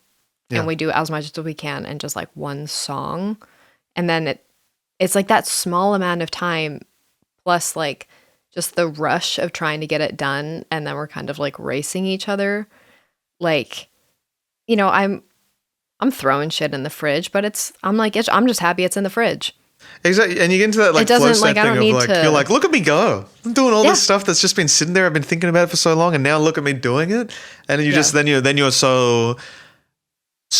Yeah. And we do as much as we can and just like one song. And then it's like that small amount of time plus like just the rush of trying to get it done. And then we're kind of like racing each other. Like, I'm throwing shit in the fridge, but I'm just happy it's in the fridge. Exactly. And you get into that like flow state thing of like, you're like, look at me go. I'm doing all this stuff that's just been sitting there. I've been thinking about it for so long and now look at me doing it. And you just, then you're so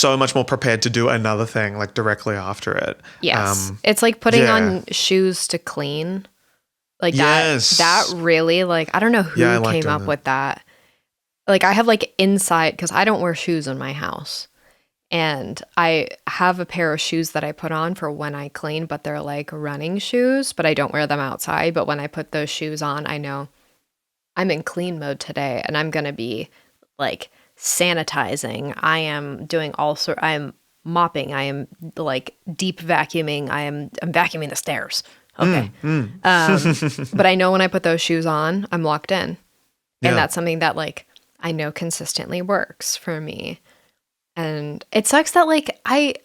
much more prepared to do another thing like directly after it. Yes. It's like putting on shoes to clean. Like that really like, I don't know who came up with that. Like I have like inside, because I don't wear shoes in my house. And I have a pair of shoes that I put on for when I clean, but they're like running shoes, but I don't wear them outside. But when I put those shoes on, I know I'm in clean mode today and I'm going to be like sanitizing. I am doing I'm mopping. I am like deep vacuuming. I'm vacuuming the stairs. Okay. But I know when I put those shoes on, I'm locked in. And that's something that like I know consistently works for me. And it sucks that like I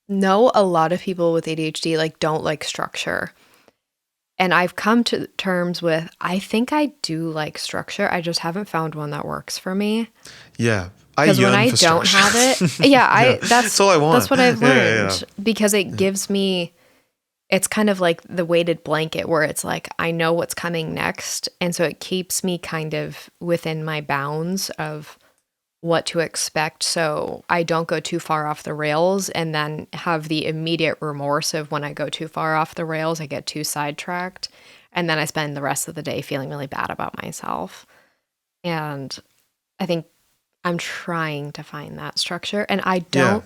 know a lot of people with ADHD like don't like structure. And I've come to terms with, I think I do like structure. I just haven't found one that works for me. Yeah. Because when I don't have it, that's all I want. That's what I've learned. Because it gives me, it's kind of like the weighted blanket where it's like, I know what's coming next. And so it keeps me kind of within my bounds of what to expect, so I don't go too far off the rails and then have the immediate remorse of when I go too far off the rails, I get too sidetracked, and then I spend the rest of the day feeling really bad about myself. And I think I'm trying to find that structure, and I don't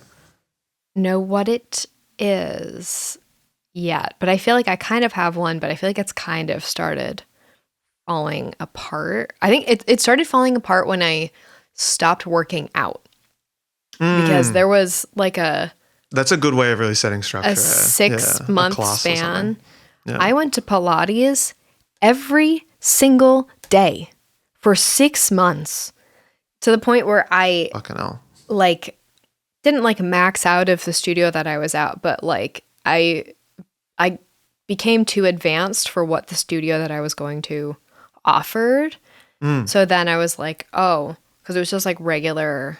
know what it is yet, but I feel like I kind of have one, but I feel like it's kind of started falling apart. I think it started falling apart when I stopped working out because there was like that's a good way of really setting structure. A 6-month span. Yeah. I went to Pilates every single day for 6 months to the point where I like didn't like max out of the studio that I was at, but like I became too advanced for what the studio that I was going to offered. So then I was like, because it was just like regular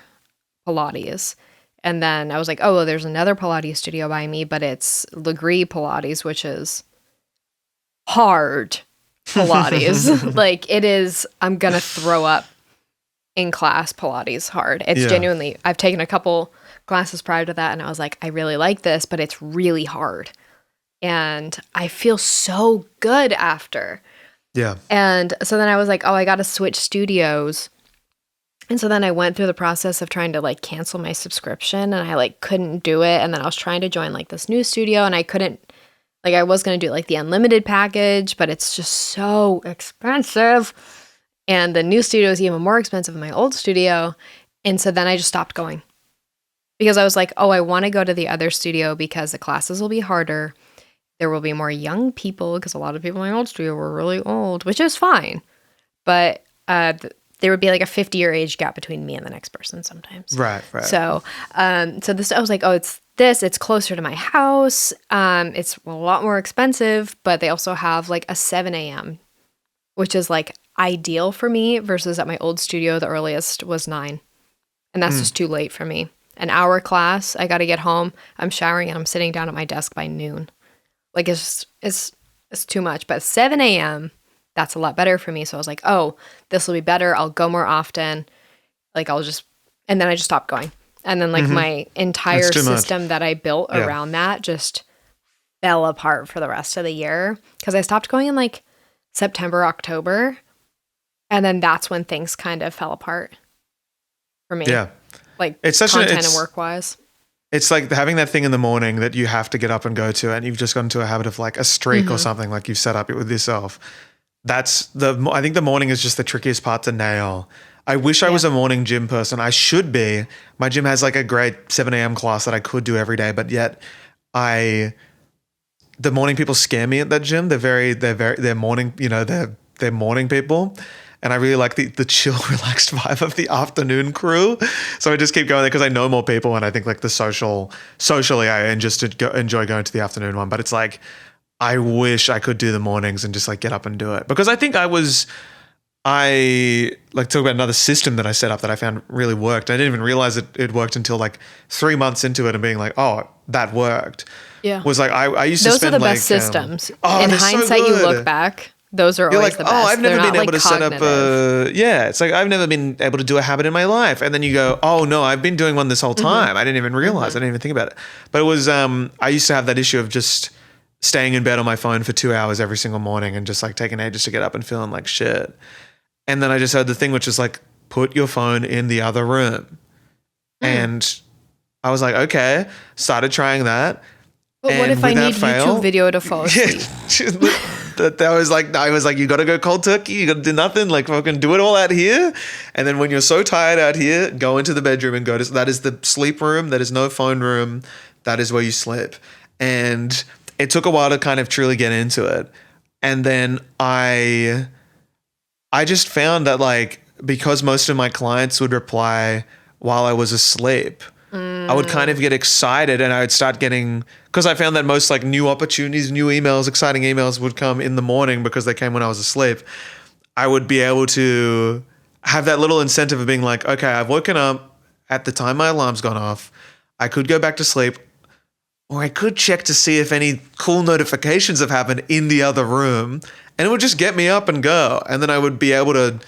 Pilates. And then I was like, well, there's another Pilates studio by me, but it's Legree Pilates, which is hard Pilates. Like it is, I'm going to throw up in class Pilates hard. It's genuinely, I've taken a couple classes prior to that and I was like, I really like this, but it's really hard. And I feel so good after. Yeah. And so then I was like, oh, I got to switch studios. And so then I went through the process of trying to like cancel my subscription and I like couldn't do it. And then I was trying to join like this new studio and I couldn't, like I was going to do like the unlimited package, but it's just so expensive. And the new studio is even more expensive than my old studio. And so then I just stopped going because I was like, oh, I want to go to the other studio because the classes will be harder. There will be more young people because a lot of people in my old studio were really old, which is fine. But there would be like a 50-year age gap between me and the next person sometimes. Right. So, I was like, oh, it's closer to my house. It's a lot more expensive, but they also have like a 7 a.m., which is like ideal for me versus at my old studio, the earliest was 9. And that's just too late for me. An hour class, I got to get home. I'm showering and I'm sitting down at my desk by noon. Like it's too much, but 7 a.m., that's a lot better for me. So I was like, oh, this will be better. I'll go more often. Like and then I just stopped going. And then like my entire system that I built around that just fell apart for the rest of the year because I stopped going in like September, October. And then that's when things kind of fell apart for me. Yeah. Like it's content and work wise. It's like having that thing in the morning that you have to get up and go to, and you've just got into a habit of like a streak or something, like you've set up it with yourself. I think the morning is just the trickiest part to nail. I wish I was a morning gym person. I should be. My gym has like a great 7 a.m. class that I could do every day, but yet the morning people scare me at that gym. They're morning, they're morning people. And I really like the chill, relaxed vibe of the afternoon crew. So I just keep going there because I know more people and I think like socially I enjoy going to the afternoon one. But it's like, I wish I could do the mornings and just like get up and do it. Because I think I like talk about another system that I set up that I found really worked. I didn't even realize it worked until like 3 months into it and being like, oh, that worked. Yeah. Was like, I used to Those spend are the like. best systems. In hindsight, you look back. Those are always like, the best. oh, I've never been able to set up cognitive. it's like I've never been able to do a habit in my life. And then you go, oh no, I've been doing one this whole time. I didn't even realize. I didn't even think about it. But it was, I used to have that issue of just staying in bed on my phone for 2 hours every single morning and just like taking ages to get up and feeling like shit. And then I just heard the thing, which is like, put your phone in the other room. And I was like, okay, started trying that. But what if I need YouTube video to fall asleep? I was like, you got to go cold turkey. You got to do nothing. Like, fucking do it all out here. And then when you're so tired out here, go into the bedroom and that is the sleep room. That is no phone room. That is where you sleep. And it took a while to kind of truly get into it. And then I just found that like, because most of my clients would reply while I was asleep, I would kind of get excited and I would start getting, because I found that most like new opportunities, new emails, exciting emails would come in the morning because they came when I was asleep. I would be able to have that little incentive of being like, okay, I've woken up at the time my alarm's gone off. I could go back to sleep, or I could check to see if any cool notifications have happened in the other room, and it would just get me up and go. And then I would be able to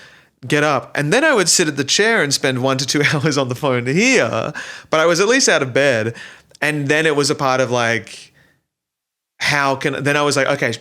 get up, and then I would sit at the chair and spend 1 to 2 hours on the phone here, but I was at least out of bed. And then it was a part of like, then I was like, okay,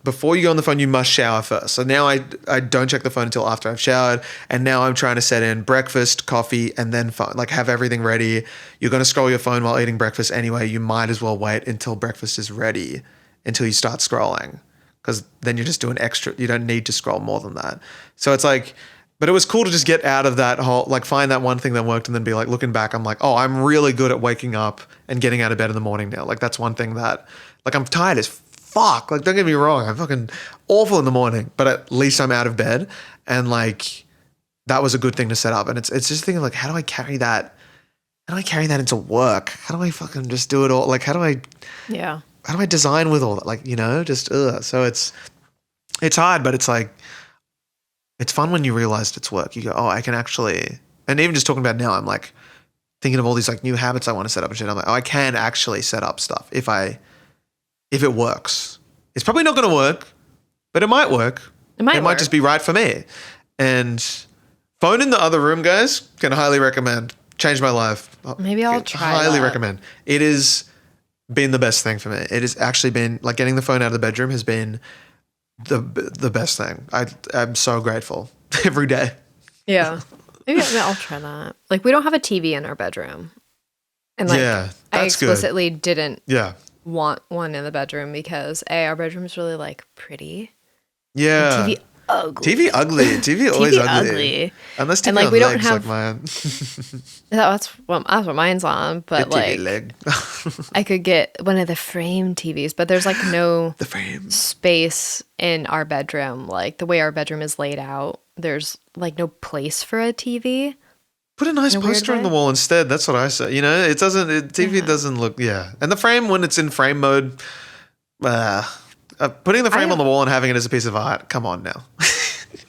before you go on the phone, you must shower first. So now I don't check the phone until after I've showered. And now I'm trying to set in breakfast, coffee, and then phone, like have everything ready. You're going to scroll your phone while eating breakfast anyway. You might as well wait until breakfast is ready until you start scrolling, because then you're just doing extra. You don't need to scroll more than that. So it's like, but it was cool to just get out of that whole, like find that one thing that worked and then be like, looking back, I'm like, oh, I'm really good at waking up and getting out of bed in the morning now. Like that's one thing that, like I'm tired as fuck. Like don't get me wrong, I'm fucking awful in the morning, but at least I'm out of bed. And like, that was a good thing to set up. And it's just thinking like, how do I carry that into work? How do I fucking just do it all? Like, how do I design with all that? Like, so it's hard, but it's like, it's fun when you realize it's work. You go, oh, I can actually, and even just talking about it now, I'm like thinking of all these like new habits I want to set up and shit. I'm like, oh, I can actually set up stuff if it works. It's probably not going to work, but it might work. It might just be right for me. And Phone in the other room, guys. Can highly recommend. Changed my life. Maybe I'll try Highly that. recommend. It has been the best thing for me. It has actually been like getting the phone out of the bedroom has been the best thing. I'm so grateful every day. Yeah. Maybe I'll try that. Like, we don't have a TV in our bedroom. And like, yeah, that's I explicitly good. didn't Yeah. want one in the bedroom because our bedroom is really like pretty. Yeah. And TV ugly. TV ugly. TV always TV ugly. Unless TV and like on we legs don't have like mine. that's what mine's on, but The TV like leg. I could get one of the frame TVs, but there's like no The frame space in our bedroom. Like the way our bedroom is laid out, there's like no place for a TV. Put a nice poster on the wall instead. That's what I say. You know, TV doesn't look, and the frame, when it's in frame mode, putting the frame on the wall and having it as a piece of art, come on now.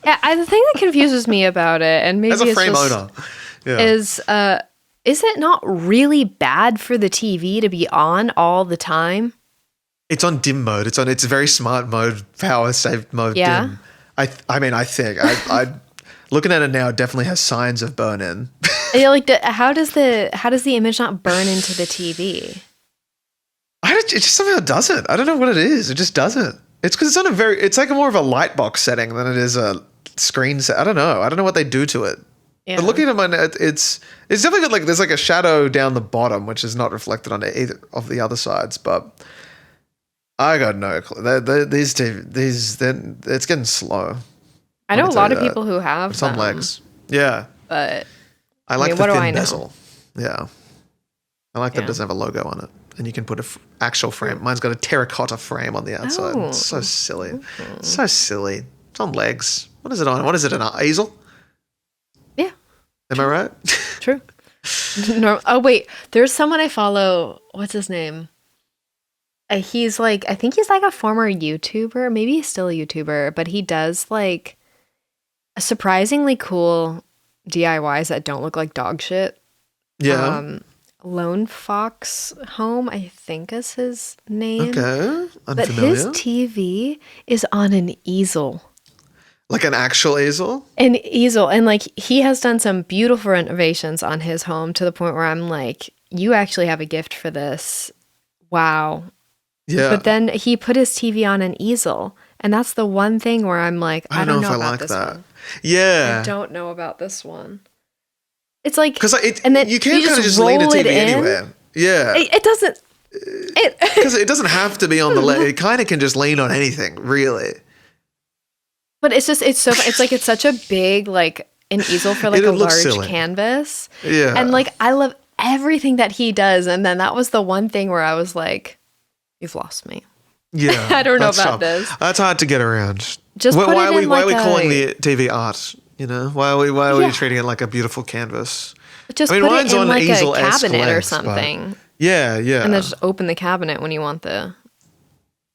Yeah, the thing that confuses me about it, and maybe as a frame owner, is it not really bad for the TV to be on all the time? It's on dim mode. It's very smart mode, power saved mode. Yeah. Dim. I think I looking at it now, it definitely has signs of burn in. Yeah, like how does the image not burn into the TV? It just somehow doesn't. I don't know what it is. It just doesn't. It's because it's on it's like more of a light box setting than it is a screen set. I don't know what they do to it. Yeah. But looking at my net, it's definitely got like there's like a shadow down the bottom, which is not reflected on either of the other sides. But I got no clue. It's getting slow. I know a lot of people who have some legs. Yeah, but I like the thin bezel. Yeah, I like that it doesn't have a logo on it, and you can put an actual frame. Mine's got a terracotta frame on the outside. Oh. It's so silly. Mm-hmm. So silly. It's on legs. What is it on? What is it? An easel? Yeah. Am I right? True. No. Oh wait, there's someone I follow. What's his name? He's like, I think he's like a former YouTuber. Maybe he's still a YouTuber, but he does like surprisingly cool DIYs that don't look like dog shit. Yeah. Lone Fox Home, I think is his name. Okay. Unfamiliar. But his TV is on an easel. Like an actual easel? An easel. And like he has done some beautiful renovations on his home to the point where I'm like, you actually have a gift for this. Wow. Yeah. But then he put his TV on an easel. And that's the one thing where I'm like, I don't know if I like that. One. Yeah. I don't know about this one. It's like, because and then you can kind of just lean a TV anywhere. Yeah. It doesn't. Because it doesn't have to be on the leg. It kind of can just lean on anything, really. But it's such a big, like, an easel for like a large silly. Canvas. Yeah. And like, I love everything that he does. And then that was the one thing where I was like, you've lost me. Yeah. I don't know about this. That's hard to get around. Just why are we calling the TV art? You know, why are we treating it like a beautiful canvas? Just put it in like a cabinet or something. Yeah. And then just open the cabinet when you want the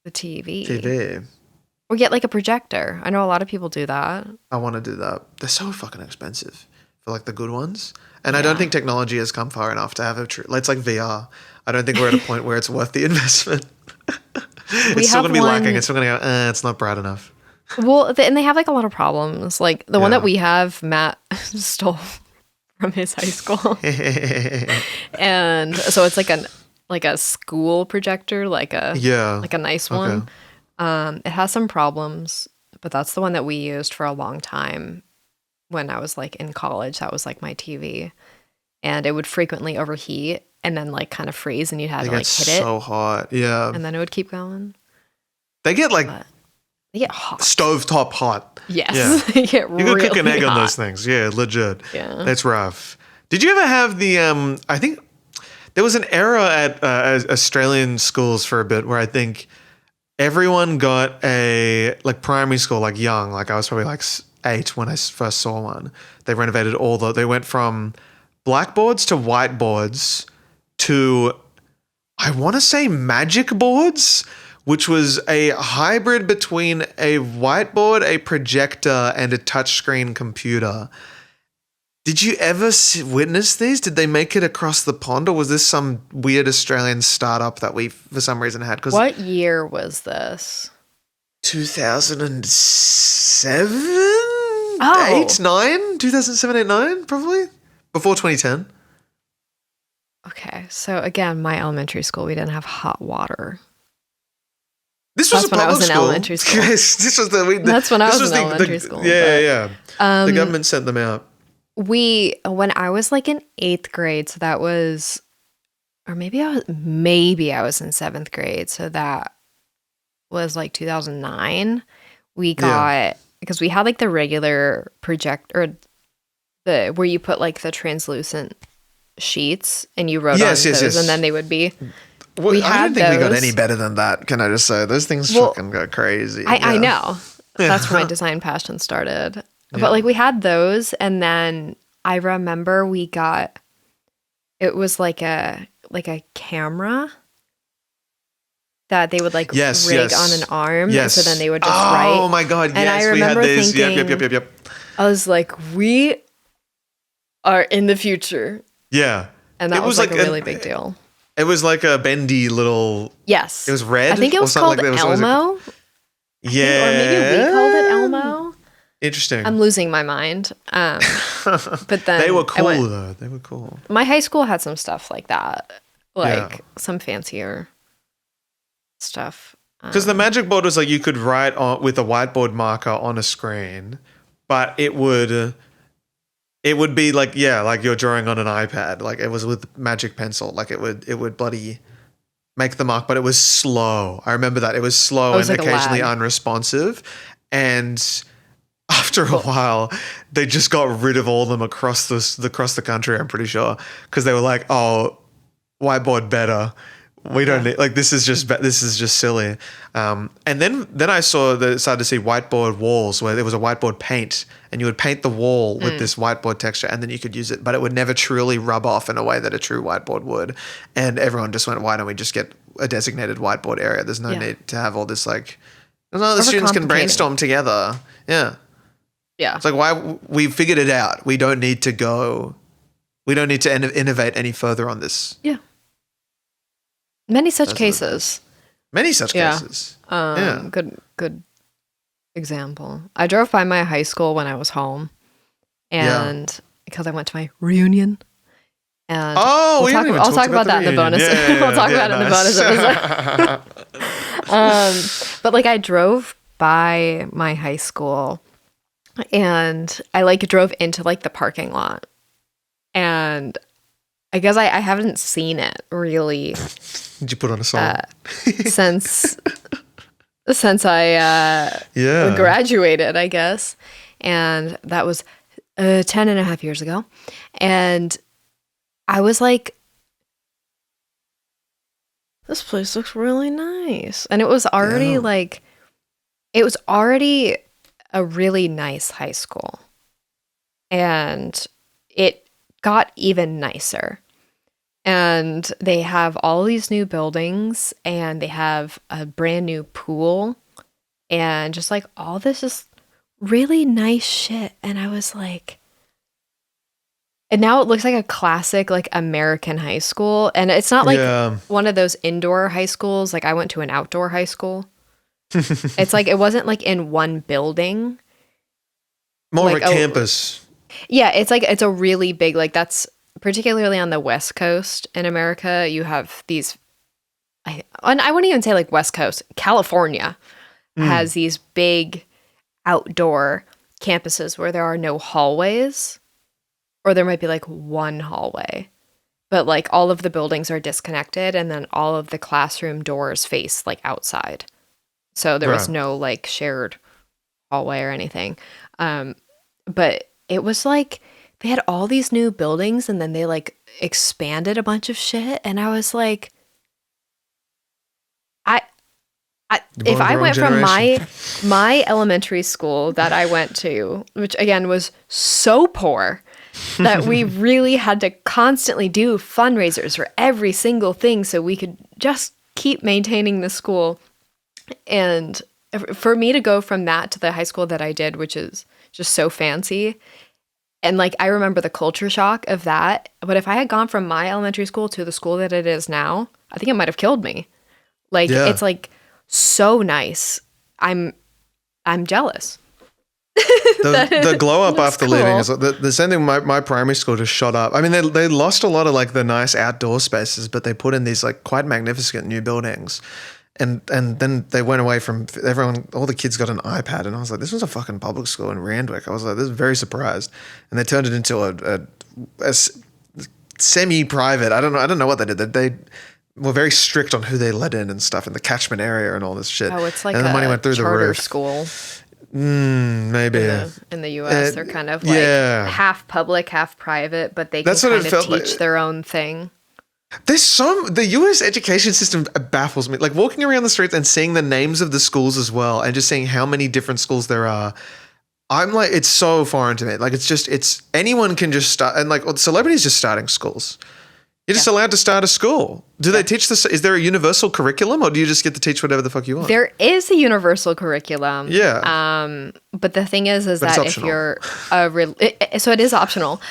TV. Or get like a projector. I know a lot of people do that. I want to do that. They're so fucking expensive for like the good ones. And I don't think technology has come far enough to have it's like VR. I don't think we're at a point where it's worth the investment. It's still going to be lacking. It's still going to go, it's not bright enough. Well, and they have like a lot of problems. Like the one that we have, Matt stole from his high school. And so it's like a school projector, like a nice one. It has some problems, but that's the one that we used for a long time when I was like in college. That was like my TV. And it would frequently overheat and then like kind of freeze and you'd have to like hit it. So hot. Yeah. And then it would keep going. They get like they get hot. Stovetop hot. Yes. Yeah. They get really hot. You could cook an egg on those things. Yeah, legit. Yeah. That's rough. Did you ever have the I think there was an era at Australian schools for a bit where I think everyone got a like primary school, like young, like I was probably like 8 when I first saw one. They renovated they went from blackboards to whiteboards to, I want to say magic boards, which was a hybrid between a whiteboard, a projector, and a touchscreen computer. Did you ever witness these? Did they make it across the pond, or was this some weird Australian startup that we, for some reason, had? What year was this? 2007? 2007, 8, 9, probably before 2010. Okay, so again, my elementary school, we didn't have hot water. This was when I was in elementary school. Yes, that's when I was in elementary school. Yeah. The government sent them out. When I was like in 8th grade, so that was, or maybe I was in 7th grade, so that was like 2009. We got, because we had like the regular project, or where you put like the translucent sheets and you wrote on those, and then they would be. Well, I don't think we got any better than that. Can I just say those things fucking go crazy? I know. That's where my design passion started. Yeah. But like we had those, and then I remember we got, it was like a camera that they would like rig on an arm. Yes. So then they would just write. Oh my God. And I remember thinking, yep. I was like, we are in the future. Yeah. And that was like a really big deal. It was like a bendy little. Yes. It was red. I think it was called Elmo. Yeah. Or maybe we called it Elmo. Interesting. I'm losing my mind. But then they were cool though. They were cool. My high school had some stuff like that, like some fancier stuff. Because the magic board was like you could write with a whiteboard marker on a screen, but it would be like like you're drawing on an iPad. Like it was with magic pencil. Like it would bloody make the mark, but it was slow. I remember that it was slow and like occasionally unresponsive, and after a while, they just got rid of all of them across the country. I'm pretty sure because they were like, "Oh, whiteboard better. We don't need like this is just silly." And then I started to see whiteboard walls where there was a whiteboard paint, and you would paint the wall with this whiteboard texture, and then you could use it, but it would never truly rub off in a way that a true whiteboard would. And everyone just went, "Why don't we just get a designated whiteboard area? There's no need to have all this like." No, the students can brainstorm together. Yeah. Yeah. It's like, why we figured it out. We don't need to innovate any further on this. Yeah. Many such cases. Cases. Good example. I drove by my high school when I was home, and because I went to my reunion. And I'll talk about that in the bonus. We'll talk about it in the bonus episode. But like I drove by my high school, and I like drove into like the parking lot, and I guess I haven't seen it really. Did you put on a song? since I graduated, I guess. And that was 10 and a half years ago. And I was like, this place looks really nice. And it was already a really nice high school. And it got even nicer. And they have all these new buildings, and they have a brand new pool, and just like all this is really nice shit. And I was like, and now it looks like a classic like American high school. And it's not like one of those indoor high schools. Like I went to an outdoor high school. It's like, it wasn't like in one building. More like of a campus. Yeah. It's like, it's a really big, like that's, particularly on the West Coast in America, you have these, I wouldn't even say like West Coast, California has these big outdoor campuses where there are no hallways, or there might be like one hallway, but like all of the buildings are disconnected, and then all of the classroom doors face like outside. So there was no like shared hallway or anything. But it was like, they had all these new buildings, and then they like expanded a bunch of shit. And I was like, if I went from my elementary school that I went to, which again was so poor that we really had to constantly do fundraisers for every single thing so we could just keep maintaining the school. And for me to go from that to the high school that I did, which is just so fancy. And like, I remember the culture shock of that. But if I had gone from my elementary school to the school that it is now, I think it might have killed me. Like, it's like so nice. I'm jealous. The glow up after cool. leaving is the same thing. My primary school just shot up. I mean, they lost a lot of like the nice outdoor spaces, but they put in these like quite magnificent new buildings. And then they went away from everyone. All the kids got an iPad, and I was like, "This was a fucking public school in Randwick." I was like, "This is very surprised." And they turned it into a semi-private. I don't know what they did. They were very strict on who they let in and stuff in the catchment area and all this shit. Oh, it's like and the money went through the roof. School. Maybe in the U.S. they're kind of like half public, half private, but they can kind of teach their own thing. The U.S. education system baffles me. Like walking around the streets and seeing the names of the schools as well, and just seeing how many different schools there are. I'm like, it's so foreign to me. Like it's anyone can just start, and like celebrities just starting schools. You're just allowed to start a school. Do they teach this? Is there a universal curriculum, or do you just get to teach whatever the fuck you want? There is a universal curriculum. Yeah. But the thing is that if you're so it is optional.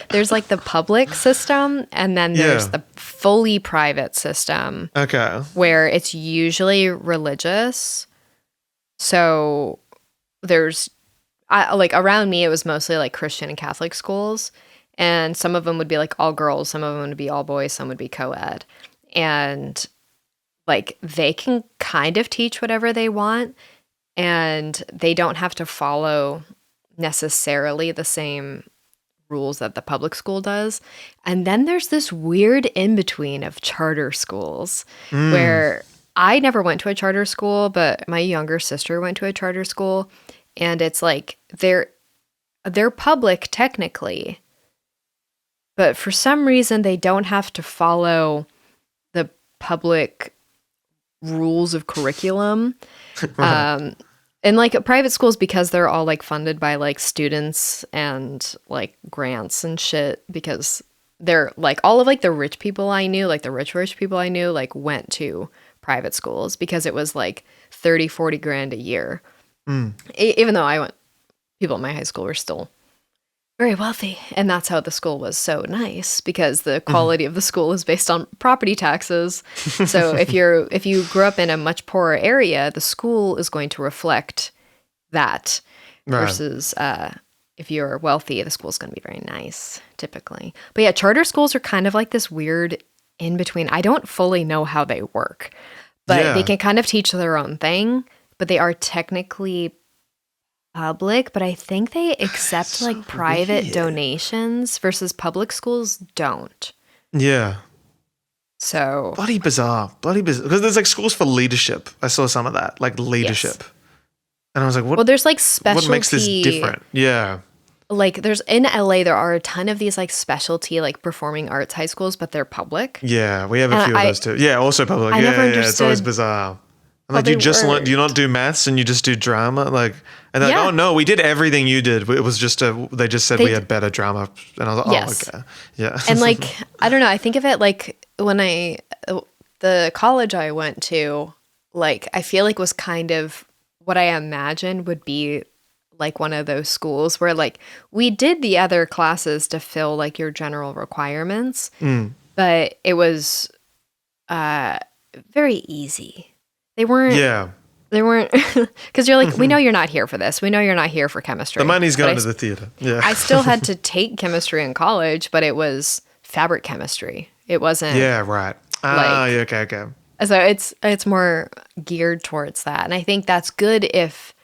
There's like the public system, and then there's the fully private system. Okay. Where it's usually religious. So there's like around me, it was mostly like Christian and Catholic schools. And some of them would be like all girls, some of them would be all boys, some would be co-ed. And like they can kind of teach whatever they want, and they don't have to follow necessarily the same rules that the public school does. And then there's this weird in-between of charter schools where I never went to a charter school, but my younger sister went to a charter school, and it's like they're public technically. But for some reason, they don't have to follow the public rules of curriculum. And like private schools, because they're all like funded by like students and like grants and shit, because they're like all of like the rich people I knew, like the rich people I knew, like went to private schools because it was like 30, 40 grand a year. Even though people at my high school were still very wealthy, and that's how the school was so nice, because the quality of the school is based on property taxes. So if you grew up in a much poorer area, the school is going to reflect that, versus if you're wealthy, the school's going to be very nice typically. But yeah, charter schools are kind of like this weird in between. I don't fully know how they work, but they can kind of teach their own thing, but they are technically public, but I think they accept like private donations, versus public schools don't. Yeah. So bloody bizarre. Because there's like schools for leadership. I saw some of that, like leadership. Yes. And I was like, what? Well, there's like specialty. What makes this different? Yeah. Like there's in LA, there are a ton of these like specialty like performing arts high schools, but they're public. Yeah, we have a few of those too. Yeah, also public. I never understood. It's always bizarre. Like you just learn, do you not do maths and you just do drama? Like, and they're like, oh no, we did everything you did. It was just they just said we had better drama. And I was like, oh, okay. Yeah. And like, I don't know. I think of it like when the college I went to, like, I feel like was kind of what I imagined would be like one of those schools where like we did the other classes to fill like your general requirements, but it was very easy. They weren't, because you're like, we know you're not here for this. We know you're not here for chemistry. The money's going to the theater. Yeah. I still had to take chemistry in college, but it was fabric chemistry. It wasn't. Yeah, right. Okay. So it's more geared towards that. And I think that's good if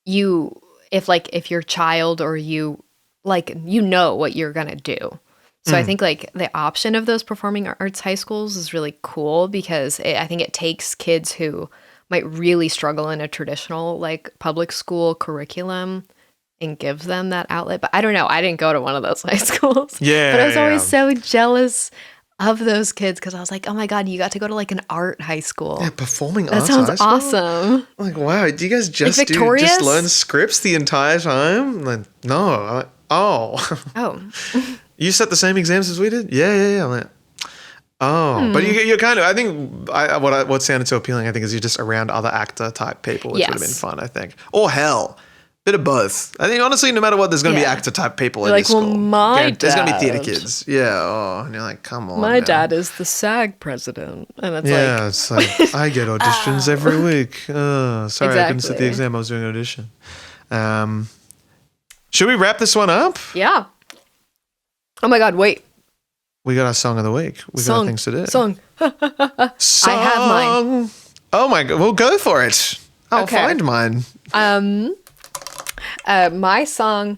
your child or you, like, you know what you're going to do. So I think like the option of those performing arts high schools is really cool, because I think it takes kids who might really struggle in a traditional like public school curriculum and gives them that outlet. But I don't know. I didn't go to one of those high schools. Yeah. But I was always so jealous of those kids, because I was like, oh my God, you got to go to like an art high school. Yeah, performing arts high school? That sounds awesome. I'm like, wow, do you guys just learn scripts the entire time? Like, no. Oh. You set the same exams as we did? Yeah. I'm like, but you're kind of, I think what sounded so appealing, I think, is you're just around other actor type people, which would have been fun, I think. Or hell, bit of both. I think honestly, no matter what, there's going to be actor type people in this school. There's going to be theater kids. Yeah. And you're like, come on. My dad is the SAG president. And it's like, I get auditions every week. Sorry, I couldn't sit the exam. I was doing an audition. Should we wrap this one up? Yeah. Oh my God, wait. We got our song of the week. We got things to do. Song. Song. I have mine. Oh my God. Well, go for it. I'll find mine. My song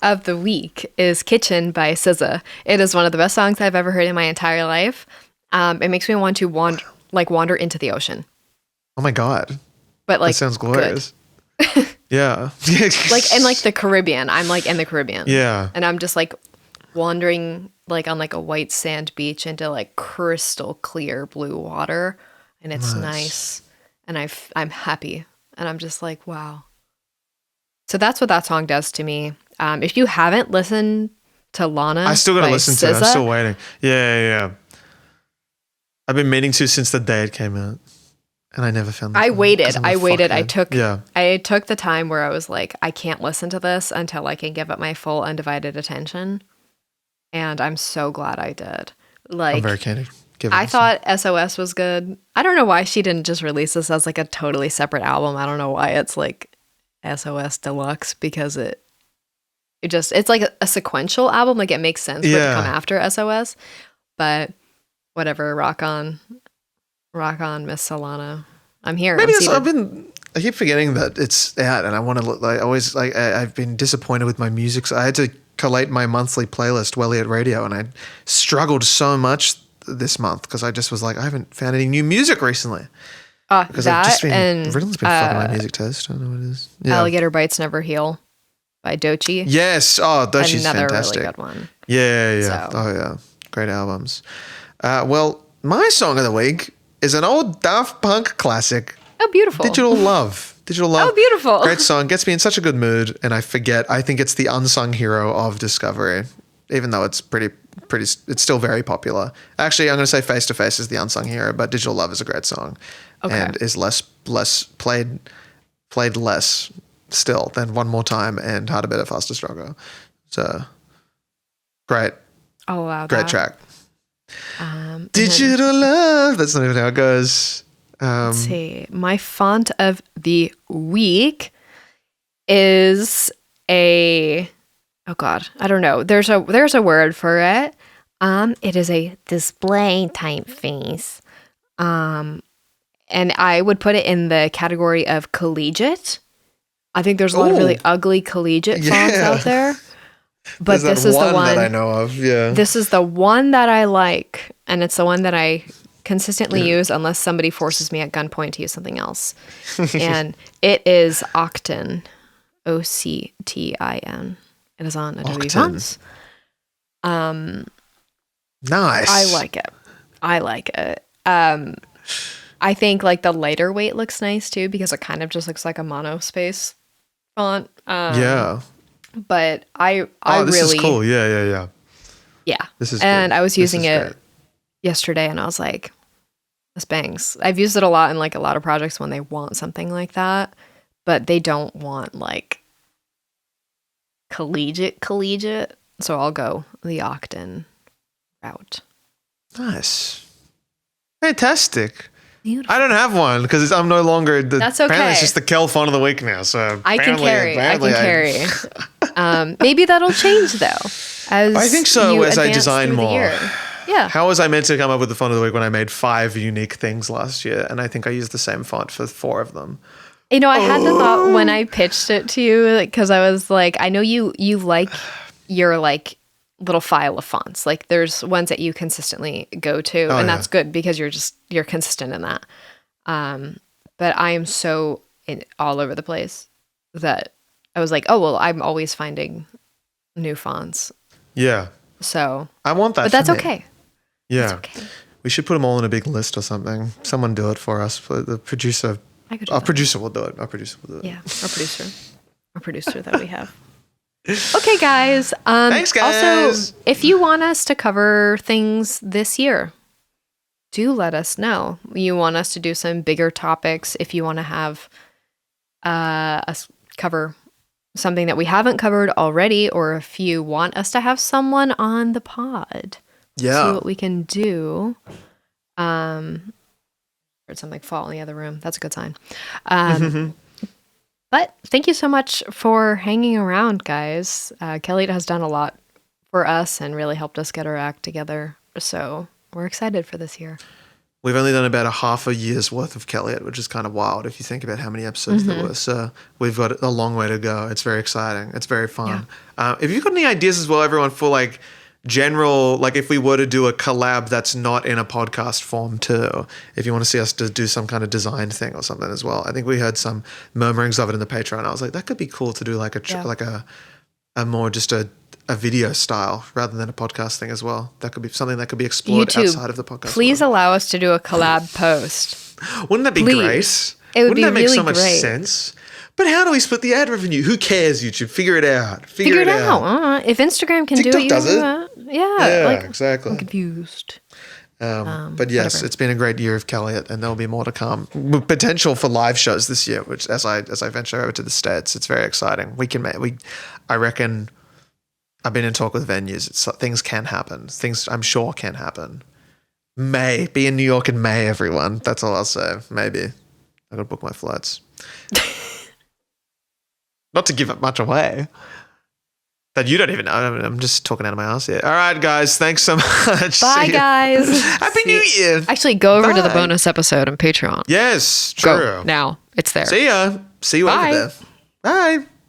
of the week is Kitchen by SZA. It is one of the best songs I've ever heard in my entire life. It makes me want to wander into the ocean. Oh my God. But like, that sounds glorious. Yeah. like the Caribbean. I'm like in the Caribbean. Yeah. And I'm just like wandering like on like a white sand beach into like crystal clear blue water. And it's nice. And I'm happy. And I'm just like, wow. So that's what that song does to me. If you haven't listened to Lana, I still gotta listen to it. I'm SZA, still waiting. Yeah. I've been meaning to since the day it came out. And I never found I waited. I took the time where I was like, I can't listen to this until I can give it my full undivided attention. And I'm so glad I did. Like, I'm very candid. I thought SOS was good. I don't know why she didn't just release this as like a totally separate album. I don't know why it's like SOS Deluxe, because it's like a sequential album. Like it makes sense for it to come after SOS. But whatever, rock on, Miss Solana. I'm here. Maybe I keep forgetting that it's out, and I want to like always like I've been disappointed with my music. So I had to collate my monthly playlist, Elliot Radio, and I struggled so much this month because I just was like, I haven't found any new music recently. Because Riddle's been fucking my music taste. I don't know what it is. Yeah. Alligator Bites Never Heal by Doechii. Yes. Oh, Doechii's another fantastic. Really good one. Yeah. So. Oh yeah, great albums. Well, my song of the week is an old Daft Punk classic. Oh, beautiful. Digital Love. Oh, beautiful. Great song. Gets me in such a good mood. And I think it's the unsung hero of Discovery, even though it's pretty, it's still very popular. Actually, I'm going to say Face to Face is the unsung hero, but Digital Love is a great song. Okay. And is less played less still than One More Time and Harder, Better, Faster, Stronger. So great. Oh, wow. Great track. Digital Love. That's not even how it goes. Let's see. My font of the week is I don't know. There's a word for it. It is a display typeface. And I would put it in the category of collegiate. I think there's a lot of really ugly collegiate fonts out there. But this is the one that I know of. Yeah. This is the one that I like, and it's the one that I consistently use unless somebody forces me at gunpoint to use something else. And it is Octin. Octin. It is on Adobe Fonts. Nice. I like it. I think like the lighter weight looks nice too, because it kind of just looks like a monospace font. But I this really is cool. Yeah. This is and good. I was using it yesterday, and I was like, this bangs. I've used it a lot in like a lot of projects when they want something like that, but they don't want like collegiate. So I'll go the Octin route. Nice. Fantastic. Beautiful. I don't have one because I'm no longer the. That's okay. Apparently, it's just the Kel font of the week now. So I can carry. Maybe that'll change though. I think so. As I design more. Yeah. How was I meant to come up with the font of the week when I made 5 unique things last year, and I think I used the same font for 4 of them. You know, I had the thought when I pitched it to you, because I was like, I know you like your like little file of fonts. Like there's ones that you consistently go to, and that's good because you're consistent in that. But I am so all over the place that I was like, oh well, I'm always finding new fonts. Yeah. So I want that. But that's okay. Yeah. That's okay. We should put them all in a big list or something. Someone do it for us. The producer. Our producer will do it. Yeah, our producer that we have. Okay, guys. Thanks, guys. Also, if you want us to cover things this year, do let us know. You want us to do some bigger topics. If you want to have us cover something that we haven't covered already, or if you want us to have someone on the pod, see what we can do. Heard something fall in the other room. That's a good sign. Let But thank you so much for hanging around, guys. Kelliot has done a lot for us and really helped us get our act together. So we're excited for this year. We've only done about a half a year's worth of kelliot, which is kind of wild if you think about how many episodes there were. So we've got a long way to go. It's very exciting. It's very fun. Yeah. If you've got any ideas as well, everyone, for like general, like if we were to do a collab that's not in a podcast form too, if you want to see us to do some kind of design thing or something as well. I think we heard some murmurings of it in the Patreon. I was like, that could be cool to do like a more just a video style rather than a podcast thing as well. That could be something that could be explored YouTube, outside of the podcast. Please allow us to do a collab post. Wouldn't that be great? Wouldn't that make so much sense? But how do we split the ad revenue? Who cares, YouTube? Figure it out. Figure it out. If Instagram can TikTok do it, does it. Yeah, exactly. I'm confused. But yes, whatever. It's been a great year of kelliot, and there'll be more to come. Potential for live shows this year, which as I venture over to the States, it's very exciting. I reckon. I've been in talk with venues. Things can happen. Things I'm sure can happen. May be in New York in May, everyone. That's all I'll say. Maybe. I gotta book my flights. Not to give up much away. That you don't even know. I'm just talking out of my ass here. All right, guys. Thanks so much. Bye, guys. Happy New Year. Actually, go over to the bonus episode on Patreon. Yes, true. Go now. It's there. See ya. See you over there. Bye.